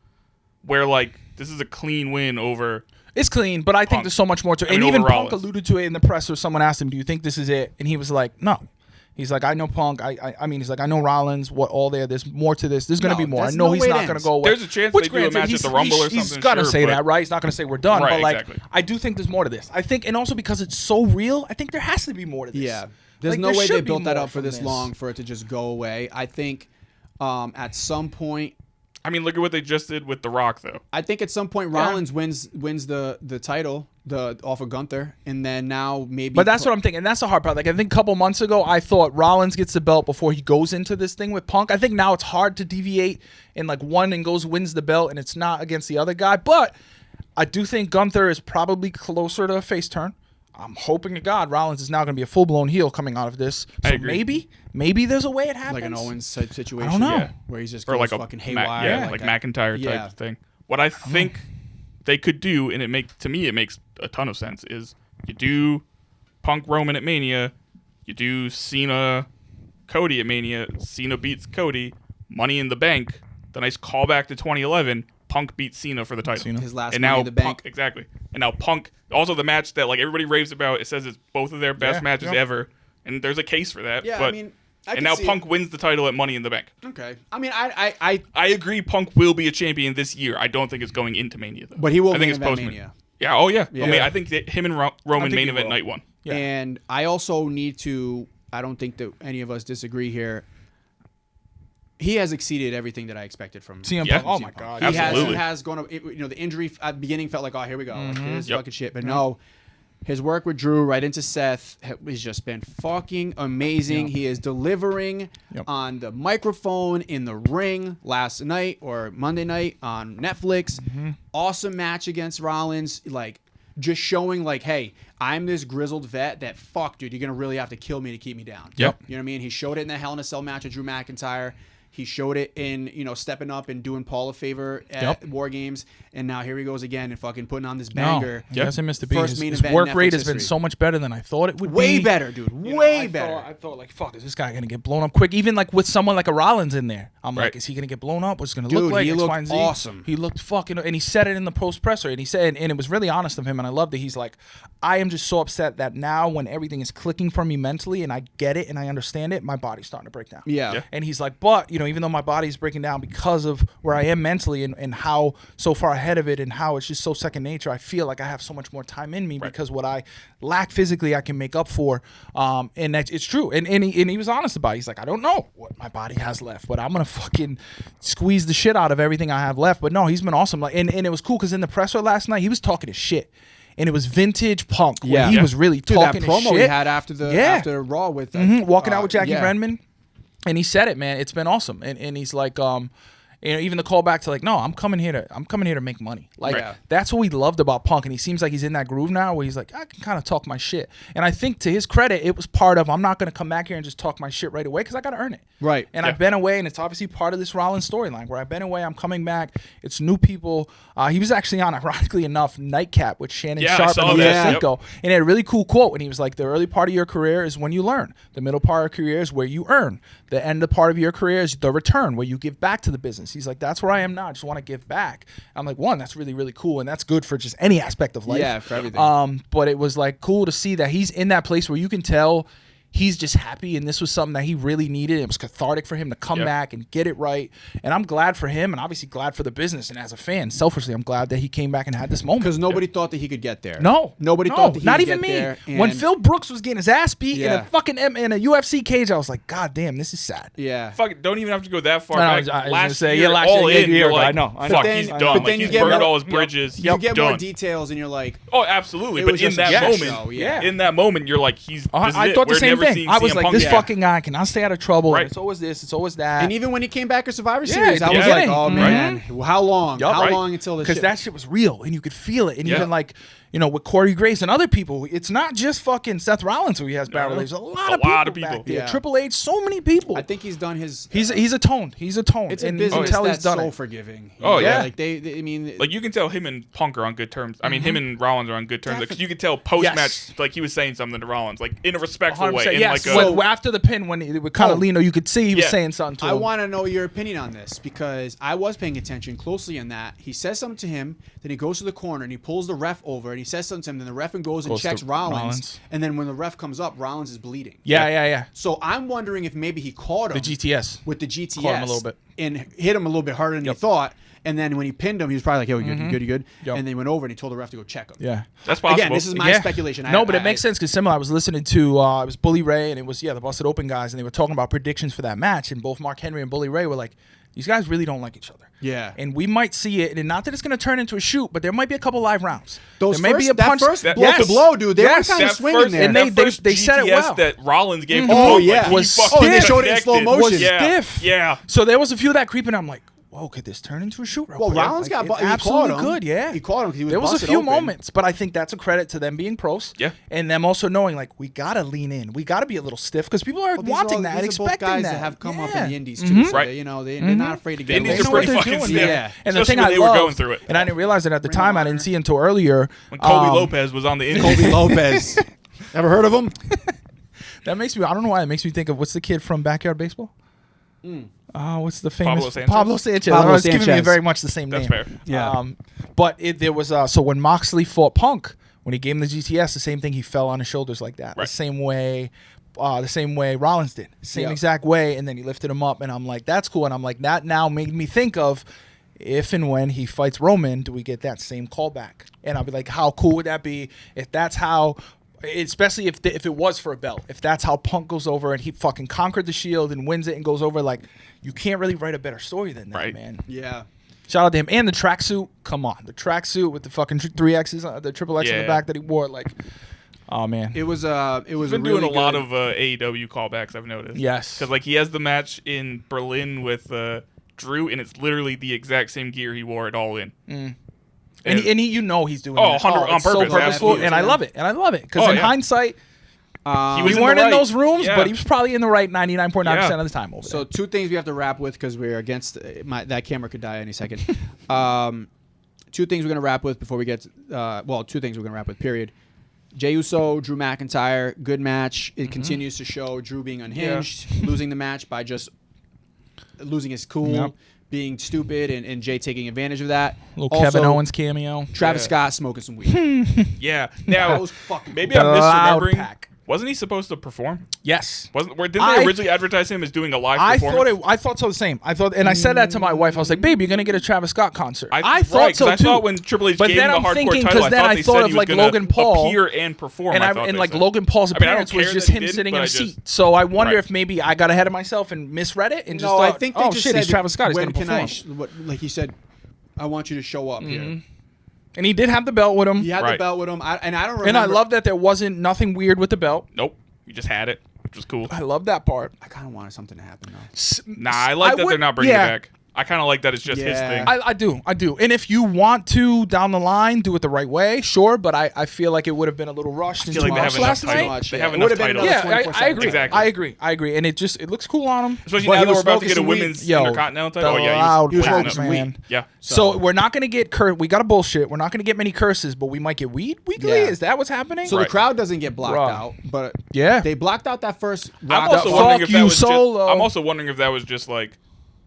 where like this is a clean win over. It's clean, but I think Punk. there's so much more to it. I mean, And even over Punk Rollins. alluded to it in the presser. Someone asked him, "Do you think this is it?" And he was like, "No." He's like, "I know Punk. I mean, he's like, I know Rollins. What all there? There's more to this. There's gonna No, be more. I that's know no he's way it not gonna ends. go away." There's a chance Which they do a granted, match at the Rumble or He's something, gonna sure, say but- that, right? He's not gonna say we're done. Right, but like, exactly. I do think there's more to this. I think, and also because it's so real, I think there has to be more to this. Yeah. There's Like, no there way should they be built that more up for from this long for it to just go away. I think at some point, I mean, look at what they just did with The Rock, though. Rollins wins the title off of Gunther, and then now maybe. But that's what I'm thinking. And that's the hard part. Like, I think a couple months ago, I thought Rollins gets the belt before he goes into this thing with Punk. I think now it's hard to deviate and like one and wins the belt, and it's not against the other guy. But I do think Gunther is probably closer to a face turn. I'm hoping to God Rollins is now going to be a full-blown heel coming out of this. So I agree. maybe there's a way it happens. like an Owens type situation. I don't know. Yeah. Where he's just Or goes like a fucking haywire. yeah, like McIntyre Yeah. type thing. What I think they could do, and it makes a ton of sense, is you do Punk Roman at Mania, you do Cena Cody at Mania, Cena beats Cody, Money in the Bank, the nice callback to 2011, Punk beats Cena for the title. Cena. His last and Money now in the Bank. Punk, exactly. And now Punk, also the match that like everybody raves about, it says it's both of their best Yeah, matches yeah. ever, and there's a case for that. Yeah, but, I mean, I and can now see Punk wins the title at Money in the Bank. Okay. I mean, I I agree Punk will be a champion this year. I don't think it's going into Mania, though. But he will I think main it's event post Mania. Yeah, oh yeah. Yeah. I mean, I think that him and Roman think main he event will. night one. Yeah. And I also need to. I don't think that any of us disagree here. He has exceeded everything that I expected from CM Yeah. Punk. Oh CM my Punk. God. Absolutely. He has gone. The injury at the beginning felt like, oh, here we go. Like, here's Yep. fucking shit. But no, his work with Drew right into Seth has just been fucking amazing. He is delivering Yep. on the microphone in the ring last night or Monday night on Netflix. Awesome match against Rollins. Like, just showing like, hey, I'm this grizzled vet that fuck, dude, you're gonna really have to kill me to keep me down. Yep. You know what I mean? He showed it in the Hell in a Cell match with Drew McIntyre. He showed it in, stepping up and doing Paul a favor at War Games, and now here he goes again and fucking putting on this banger. He hasn't missed a beat. First His, main his event work in rate Netflix has been history. so much better than I thought it would be. Way better, dude. You know, Way I better. thought like, fuck, is this guy gonna get blown up quick? Even like with someone like a Rollins in there, I'm Right. like, is he gonna get blown up? What's it gonna Dude, look like? he X, looked Y, and Z? awesome. He looked fucking, and he said it in the post presser, and he said, and it was really honest of him, and I loved it. He's like, I am just so upset that now when everything is clicking for me mentally, and I get it and I understand it, my body's starting to break down. Yeah. And he's like, but even though my body's breaking down because of where I am mentally and how so far ahead of it and how it's just so second nature, I feel like I have so much more time in me because what I lack physically I can make up for. And that's it's true. And he was honest about it. He's like, I don't know what my body has left, but I'm gonna fucking squeeze the shit out of everything I have left. But no, he's been awesome. Like and it was cool because in the presser last night he was talking his shit. And it was vintage Punk. Where he was really Dude, talking that promo his shit. he had after Raw with Walking out with Jackie yeah. Brenman. And he said it, man. It's been awesome. And he's like, even the callback to like, no, I'm coming here to make money. Like Right. that's what we loved about Punk. And he seems like he's in that groove now where he's like, I can kind of talk my shit. And I think to his credit, it was part of I'm not gonna come back here and just talk my shit right away because I gotta earn it. Right. And Yeah. I've been away, and it's obviously part of this Rollins storyline where I've been away, I'm coming back. It's new people. He was actually on, ironically enough, Nightcap with Shannon Yeah, I Sharp saw and that. Cinco. And he had a really cool quote, and he was like, the early part of your career is when you learn. The middle part of your career is where you earn. The end of part of your career is the return, where you give back to the business. He's like, that's where I am now. I just want to give back. I'm like, one, that's really, really cool, and that's good for just any aspect of life. Yeah, for everything. But it was like cool to see that he's in that place where you can tell he's just happy, and this was something that he really needed. It was cathartic for him to come back and get it right. And I'm glad for him, and obviously glad for the business. And as a fan, selfishly, I'm glad that he came back and had this moment. Because nobody thought that he could get there. Nobody thought that he not could even get me. there. When Phil Brooks was getting his ass beat in Yeah. a fucking in a UFC cage, I was like, God damn, this is sad. Yeah. Fuck, don't even have to go that far No, back. I was gonna last say, year, last all year, in, year you're ago, like, I know. fuck, But then- he's but done. then Like, you he's get burned more- all his bridges. You He's get done. more details, and you're like, Oh, absolutely. It But was in just that a shit moment, show, yeah. in that moment, you're like, this I is it. thought the We're same never thing. seeing I was CM like, Punk this again. fucking guy cannot stay out of trouble. Right. And it's always this. It's always that. and even when he came back at Survivor Yeah, Series, I was beginning. like, oh man, how long? Yup. How Right. long until this because shit? that shit was real, and you could feel it. And Yeah. even like, with Corey Grace and other people, it's not just fucking Seth Rollins who he has bad relations. A lot of people back there. Yeah. Triple H, so many people. I think he's done his. He's atoned. He's atoned. It's a and you can business tell he's that's done so it. forgiving. Oh, You know, yeah. like I mean, Like, you can tell him and Punk are on good terms. I mean, him and Rollins are on good terms. Because you could tell post-match, Yes. like, he was saying something to Rollins, like, in a respectful way. 100%. In Yes. like a, When- after the pin, when it would kind of lean, you could see he was Yeah. saying something to him. I want to know your opinion on this because I was paying attention closely in that. He says something to him, then he goes to the corner and he pulls the ref over and he says something to him, then the ref goes and Goes checks to Rollins, and then when the ref comes up, Rollins is bleeding. Yeah. So I'm wondering if maybe he caught him The GTS. with the GTS Caught him a little bit. and hit him a little bit harder than he thought. And then when he pinned him, he was probably like, "Yo, you good, you good." Yep. And then he went over and he told the ref to go check him. Yeah. that's possible. Again, this is my speculation. No, but it makes sense because similar. I was listening to it was Bully Ray, and it was the Busted Open guys, and they were talking about predictions for that match, and both Mark Henry and Bully Ray were like, these guys really don't like each other. Yeah. And we might see it, and not that it's going to turn into a shoot, but there might be a couple live rounds. Those there may be a that punch. first that- blow to Yes. blow, dude. They Yes. were kind of That swinging first, there. and that they first said it GTS well. that Rollins gave to Oh, Punk, yeah. like, he Was fucking stiff. They showed it in connected. slow motion. Was Yeah. stiff. Yeah. So there was a few of that creeping. I'm like, whoa, could this turn into a shoot? Real Well, quick? Rollins Like, got it he absolutely caught him. could. Yeah, He caught him because he was There was a busted few open. moments, but I think that's a credit to them being pros. Yeah. And them also knowing, like, we got to lean in. We got to be a little stiff because people are Well, these wanting are all- that and these are both expecting guys that. that have come up Yeah. in the indies too. So Right. they, they're not afraid to The get Indies away are know from what pretty they're fucking doing, stiff. yeah. And the Especially thing when I they were love, going through it. and I didn't realize it at the Ring time. of I didn't Honor. see until earlier. When Kobe Lopez was on the Indies. Kobe Lopez. Ever heard of him? That makes me. I don't know why. It makes me think of what's the kid from Backyard Baseball. What's the famous Pablo Sanchez? Pablo Sanchez. Pablo It's giving me Sanchez. very much the same That's name. fair. Yeah. But there was so when Moxley fought Punk, when he gave him the GTS, the same thing. He fell on his shoulders like that. Right. The same way Rollins did. Same Yeah. exact way, and then he lifted him up, and I'm like, that's cool. And I'm like, that now made me think of if and when he fights Roman, do we get that same callback? And I'll be like, how cool would that be if that's how? Especially if it was for a belt, if that's how Punk goes over and he fucking conquered the Shield and wins it and goes over, like, you can't really write a better story than that, Right. man. Yeah. Shout out to him and the tracksuit. Come on, the tracksuit with the fucking 3X's, the triple X on the Yeah. back that he wore. Like, oh man, It was He's been really doing a lot good- of AEW callbacks, I've noticed. Yes. Because, like, he has the match in Berlin with Drew, and it's literally the exact same gear he wore at All In. and he, he's doing Oh, that. 100 on it's so purpose, purposeful, absolutely. and I love it. Because Oh, in yeah. hindsight, He Um, was we in weren't the in right. those rooms, Yeah. but he was probably in the right 99.9% Yeah. of the time over So there. two things we have to wrap with because we're against that camera could die any second. Two things we're gonna wrap with before we get. Two things we're gonna wrap with. Period. Jey Uso, Drew McIntyre, good match. It continues to show Drew being unhinged, losing the match by just losing his cool, Yep. being stupid, and Jay taking advantage of that. Little Also, Kevin Owens cameo. Travis Yeah. Scott smoking some weed. Yeah. That Now, was fucking maybe cool. I'm The loud misremembering. pack. Wasn't he supposed to perform? Yes. Didn't they I- originally advertise him as doing a live I performance? thought so the same. And I said that to my wife. I was like, "Babe, you're gonna get a Travis Scott concert." I right, thought 'cause so I too. thought when Triple H but gave then him I'm the hardcore thinking title, I then I they thought said of he was like gonna Logan Paul appear and perform. and I thought they like said. Logan Paul's I mean, I don't appearance was care just that he him did, sitting but in I a just- seat. So I wonder Right. if maybe I got ahead of myself and misread it and just No, thought, I think they oh just shit, said he's Travis Scott. He's when gonna can perform. like he said, I want you to show up here. And he did have the belt with him. He had the Right. belt with him, I don't remember. And I love that there wasn't nothing weird with the belt. Nope. You just had it, which was cool. I love that part. I kind of wanted something to happen though. Nah, I like that they're not bringing it back. I kind of like that it's just his Yeah. thing. I do. And if you want to down the line do it the right way, sure. But I feel like it would have been a little rushed. I feel like they have enough last titles. night. They have It enough would've been titles. another Yeah, I 24/7. agree. Exactly. I agree. And it looks cool on him. Especially But now he that was we're about to smoking get a some weed. women's Yo, Intercontinental title. the Oh, yeah, loud he was pack, smoking some weed. man. Yeah. So we're not gonna get we got a bullshit. We're not gonna get many curses, but we might get weed weekly. Yeah. Is that what's happening? So Right. the crowd doesn't get blocked Bruh. out, but Yeah. they blocked out that first. I'm rock also Fuck wondering if that you, was Solo. just. I'm also wondering if that was just like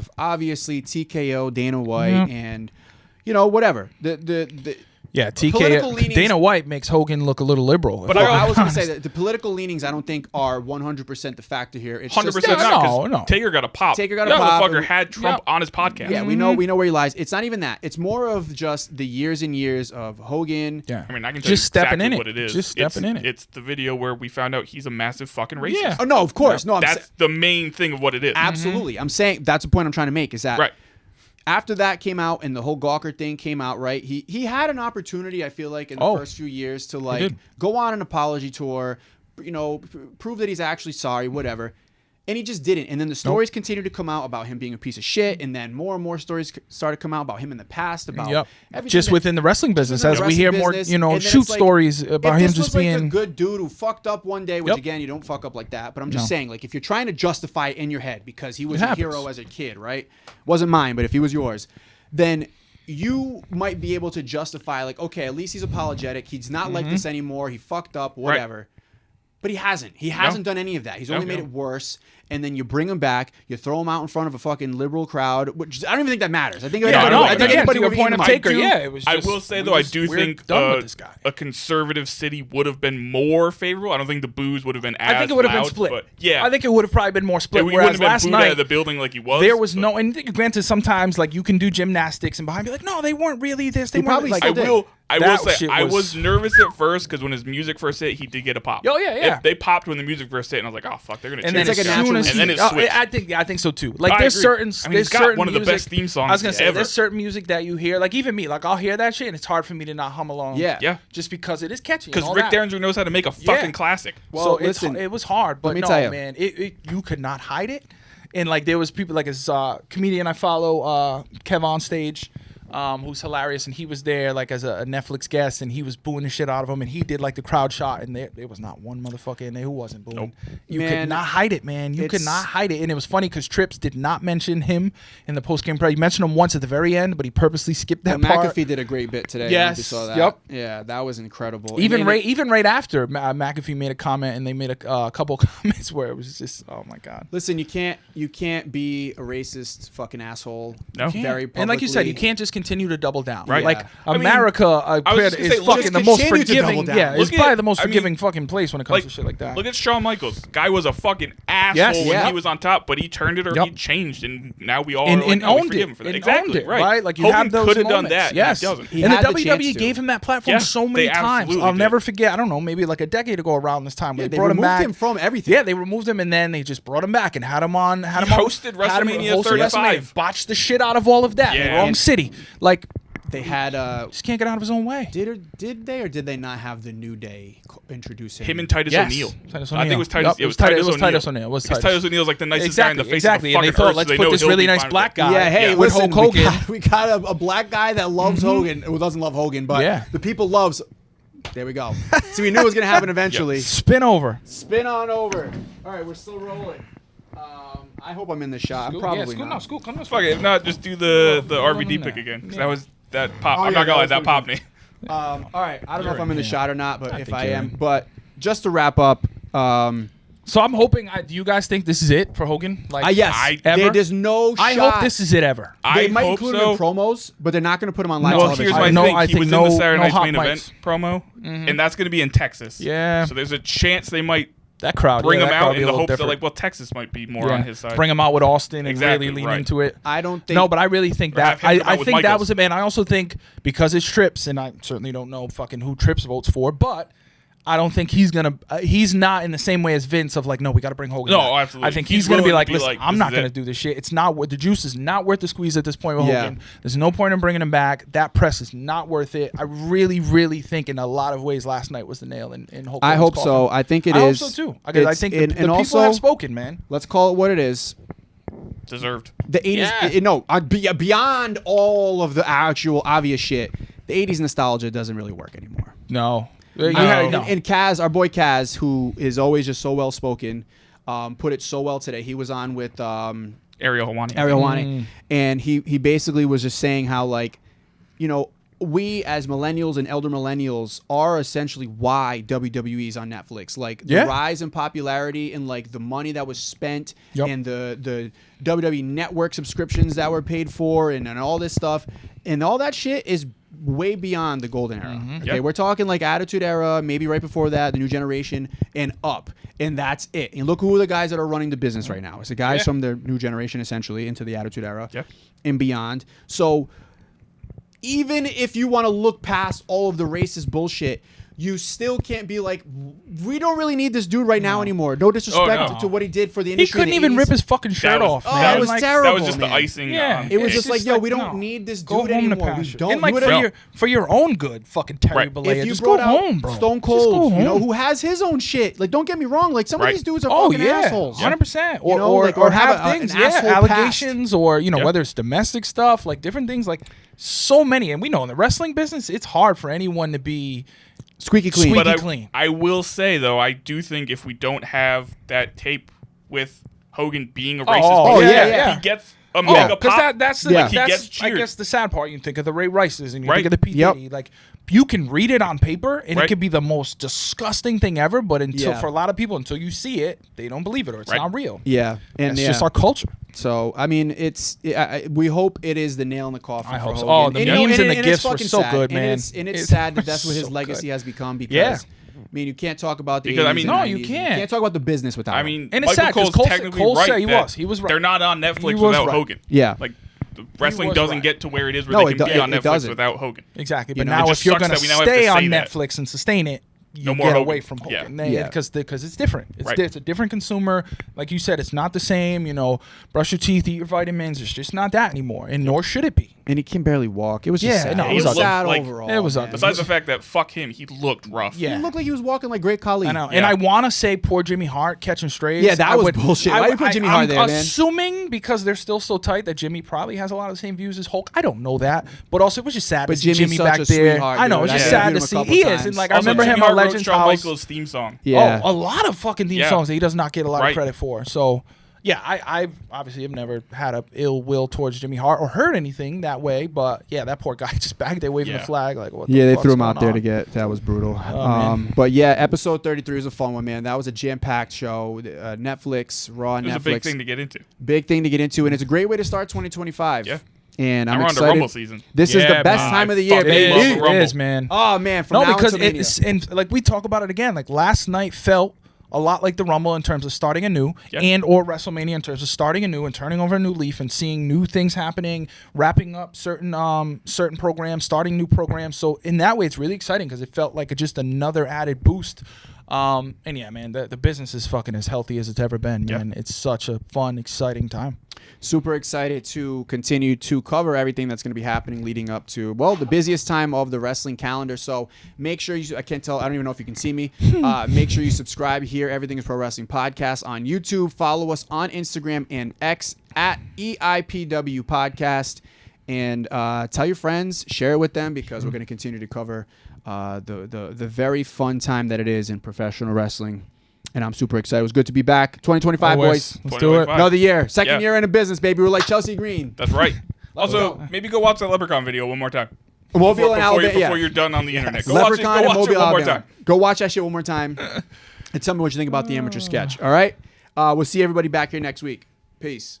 have obviously TKO, Dana White, and whatever. The Yeah, political TK. leanings- Dana White makes Hogan look a little liberal. But I was going to say that the political leanings, I don't think are 100% the factor here. It's 100% just, not, 'cause No. Taker got a pop. Taker got a That pop, motherfucker and- had Trump on his podcast. Yeah, we know where he lies. It's not even that. It's more of just the years and years of Hogan. Yeah. I mean, I can tell Just you stepping exactly in it. what it is. Just stepping in it. It's the video where we found out he's a massive fucking racist. Yeah. Oh no, of course, no. That's the main thing of what it is. Absolutely. I'm saying that's the point I'm trying to make. Is that Right. after that came out and the whole Gawker thing came out, right? He had an opportunity, I feel like, in the first few years to did. go on an apology tour, prove that he's actually sorry, whatever. And he just didn't. And then the stories continued to come out about him being a piece of shit. And then more and more stories started to come out about him in the past, about everything. Just that- within the wrestling business, within as the we hear wrestling more, business. And then shoot it's like, stories about if him this just was like being a good dude who fucked up one day, which Yep. again, you don't fuck up like that. But I'm just saying, like, if you're trying to justify it in your head because he was It a happens. hero as a kid, right? Wasn't mine, but if he was yours, then you might be able to justify, like, okay, at least he's apologetic. He's not like this anymore. He fucked up, whatever. But he hasn't. He hasn't done any of that. He's only made it worse. And then you bring him back, you throw him out in front of a fucking liberal crowd, which I don't even think that matters. I think anybody would be point in of the Taker. Yeah, it was. I Just, will say we though, I just- do we're think done with this guy. a conservative city would have been more favorable. I don't think the boos would have been as I think it would have been loud, split. but yeah, I think it would have probably been more split. we Whereas wouldn't have last been booed out night of the building like he was. there was but no. And granted, sometimes like you can do gymnastics and behind be like, no, they weren't really this. They He weren't probably like. still I did. will. I will That say shit I was- was nervous at first because when his music first hit, he did get a pop. Oh, yeah. They popped when the music first hit, and I was like, oh fuck, they're gonna And change then It's as like a this. soon natural as and then he- it switched. I think so too. Like I there's agree. certain, I mean, there's he's got certain one of the music- best theme songs I was gonna say ever. there's certain music that you hear, like even me, like I'll hear that shit and it's hard for me to not hum along. Yeah. just because it is catchy. Because and all Rick that. Derringer knows how to make a fucking classic. Well, So listen, it was hard, but let me no, tell you. man, you could not hide it. And like there was people like this comedian I follow, Kev on stage, who's hilarious, and he was there like as a Netflix guest, and he was booing the shit out of him, and he did like the crowd shot, and there was not one motherfucker in there who wasn't booing. You Man, could not hide it, man. You could it's- not hide it, and it was funny because Trips did not mention him in the post game press. He mentioned him once at the very end, but he purposely skipped that part. McAfee did a great bit today. I don't know if you Yes, saw that. yep. Yeah, that was incredible. Even And right after McAfee made a comment, and they made a couple comments where it was just, oh my god. Listen, you can't be a racist fucking asshole. No. Very publicly. And like you said, you can't just continue to double down. Right. Like Yeah. I mean, America was just gonna is say, look, fucking just the most continue to double forgiving. down. Yeah, it's Look probably at- the most I mean, forgiving fucking place when it comes Like, to shit like that. Look at Shawn Michaels. Guy was a fucking asshole Yes, when yeah. he was on top, but he turned it or Yep. he changed, and now we all and, are like, and no, we owned forgive it. him for that. And Exactly, owned it, right? Like you Hogan have those could have done moments. that. and Yes. he doesn't. He And the had the WWE chance to. gave him that platform Yeah, so they many times. absolutely I'll did. never forget. I don't know, maybe like a decade ago around this time. Yeah, they they brought him removed back. him from everything. Yeah, they removed him and then they just brought him back and had him on. Had He him on- hosted had him WrestleMania hosted 35. Botched the shit out of all of that. in Yeah. the wrong And- city. Like They had just can't get out of his own way. did they not have the New Day introduce him? Him and Titus Yes. O'Neil. Titus I think O'Neil. it was Titus. Yup, It was Titus O'Neil. Titus O'Neil. It was Because Titus. Titus O'Neil's like the nicest guy in the face exactly. of the And they fucking thought, earth. let's so they put know this he'll really be nice fine with black it. guy. Yeah, hey, with listen, Hulk Hogan. We got a black guy that loves Hogan, who doesn't love Hogan, but Yeah. the people loves. There we go. So we knew it was gonna happen eventually. Spin over. Spin on over. All right, we're still rolling. I hope I'm in the shot. I'm probably not. Scoot, come on. Fuck it. If not, just do the No, RVD no, pick no. again. 'Cause Yeah. that was that pop. Oh, I'm yeah, not gonna lie, that that was popped pretty me. All right, I don't know if I'm in the yeah. shot or not, but I if think I you're am, in. but just to wrap up, So I'm hoping. Do you guys think this is it for Hogan? Like, yes, ever? there's no I shot. hope this is it ever. They I might hope include so. him in promos, but they're not going to put him on live Well, television. here's my No, thing. I He think was no- in the Saturday no Night's hot main event promo, and that's going to be in Texas. Yeah. So there's a chance they might That crowd. bring yeah, him that crowd out will be in a the little hopes that, different. like, well, Texas might be more Yeah. on his side. Bring him out with Austin and Exactly, really lean right. into it. I don't think. No, but I really think Or have that him come I out with think that Michaels. was it, man. I also think because it's Trips, and I certainly don't know fucking who Trips votes for, but I don't think he's gonna. He's not in the same way as Vince of like, no, we got to bring Hogan. No, back. absolutely. I think He's he's gonna be willing like, to be listen, like, I'm this not is gonna it. do this shit. It's not worth the juice is not worth the squeeze at this point with Yeah. Hogan. There's no point in bringing him back. That press is not worth it. I really, really think in a lot of ways last night was the nail in Hulk I Hogan's hope coffin. so. I think it I is. hope so too. I It's- think and the people also, have spoken, man. let's call it what it is. Deserved. The 80s, Yeah. no, beyond all of the actual obvious shit, the 80s nostalgia doesn't really work anymore. No. And Kaz, our boy Kaz, who is always just so well spoken, put it so well today. He was on with Ariel Helwani. Ariel Helwani, and he basically was just saying how, like, you know, we as millennials and elder millennials are essentially why WWE is on Netflix. Like the rise in popularity and like the money that was spent and the WWE Network subscriptions that were paid for and all this stuff and all that shit is way beyond the golden era. Okay, we're talking like Attitude Era, maybe right before that, the New Generation, and up, and that's it. And look who are the guys that are running the business right now. It's the guys from the New Generation, essentially, into the Attitude Era and beyond. So even if you want to look past all of the racist bullshit, you still can't be like, we don't really need this dude right now anymore. No disrespect to what he did for the industry. He couldn't even rip his fucking shirt off. Oh, that was terrible. That was just the icing. Yeah, it was just like, yo, we don't need this dude anymore. We don't. And like for your own good, fucking Terry Bollea, just go home, bro. Stone Cold, you know, who has his own shit. Like, don't get me wrong. Like, some of these dudes are fucking assholes. 100%. Or have things, allegations, or you know, whether it's domestic stuff, like different things, like so many. And we know in the wrestling business, it's hard for anyone to be squeaky clean. But I will say, though, I do think if we don't have that tape with Hogan being a racist, he gets a mega pop. That's he gets cheered. I guess the sad part. You think of the Ray Rices and you think of the P. Diddy. Like, you can read it on paper and it could be the most disgusting thing ever, but for a lot of people, until you see it, they don't believe it or it's not real. Yeah. And it's just our culture. So, I mean, we hope it is the nail in the coffin. I hope for so. Hogan. The memes and the gifts were so good, man. And it's sad that that's what his legacy has become because, I mean, you can't talk about the 80s and 90s. You can't. You can't talk about the business without him. I mean, and it's Michael sad Cole's technically Cole right. said he was right. They're not on Netflix without Hogan. Yeah. Like, the wrestling doesn't get to where it is where they can be on Netflix without Hogan. Exactly. But now if you're going to stay on Netflix and sustain it, you get away from Hogan. Because it's different. It's a different consumer. Like you said, it's not the same. You know, brush your teeth, eat your vitamins. It's just not that anymore, and nor should it be. And he can barely walk. It was just sad. It was sad overall. It was ugly. Besides the fact that fuck him, he looked rough. He looked like he was walking like Great Khali. I know. And I want to say poor Jimmy Hart catching strays. Yeah, that was bullshit. Why you put Jimmy Hart there, man? I'm assuming because they're still so tight that Jimmy probably has a lot of the same views as Hulk. I don't know that, but also it was just sad to see Jimmy back there. I know, it's just sad to see. He is, and like I remember him on Legends House. Michael's theme song. Yeah. A lot of fucking theme songs that he does not get a lot of credit for. So. Yeah, I obviously have never had a ill will towards Jimmy Hart or heard anything that way, but yeah, that poor guy just backed away from the flag. Like, what? Yeah, they threw him out there to get. That was brutal. But yeah, episode 33 was a fun one, man. That was a jam-packed show. Netflix, Raw, Netflix. It was a big thing to get into. Big thing to get into, and it's a great way to start 2025. Yeah. And I'm excited. We're on the Rumble season. This is the best time of the year, baby. It is, man. Oh man, from now because until it's and like we talk about it again. Like last night felt a lot like the Rumble in terms of starting anew, and or WrestleMania in terms of starting anew and turning over a new leaf and seeing new things happening, wrapping up certain programs, starting new programs. So in that way, it's really exciting because it felt like just another added boost. And yeah, man, the business is fucking as healthy as it's ever been, man. It's such a fun, exciting time. Super excited to continue to cover everything that's going to be happening leading up to, well, the busiest time of the wrestling calendar. So make sure I can't tell, I don't even know if you can see me. Make sure you subscribe here. Everything is Pro Wrestling Podcast on YouTube. Follow us on Instagram and X at EIPW Podcast. And tell your friends, share it with them because we're going to continue to cover the very fun time that it is in professional wrestling. And I'm super excited. It was good to be back. 2025, boys. Let's do it. Another year. Second year in the business, baby. We're like Chelsea Green. That's right. Also, maybe go watch that Leprechaun video one more time. Mobile and Alabama. Before you're done on the internet. Go Leprechaun watch it one more time. Go watch that shit one more time. And tell me what you think about the amateur sketch. All right? We'll see everybody back here next week. Peace.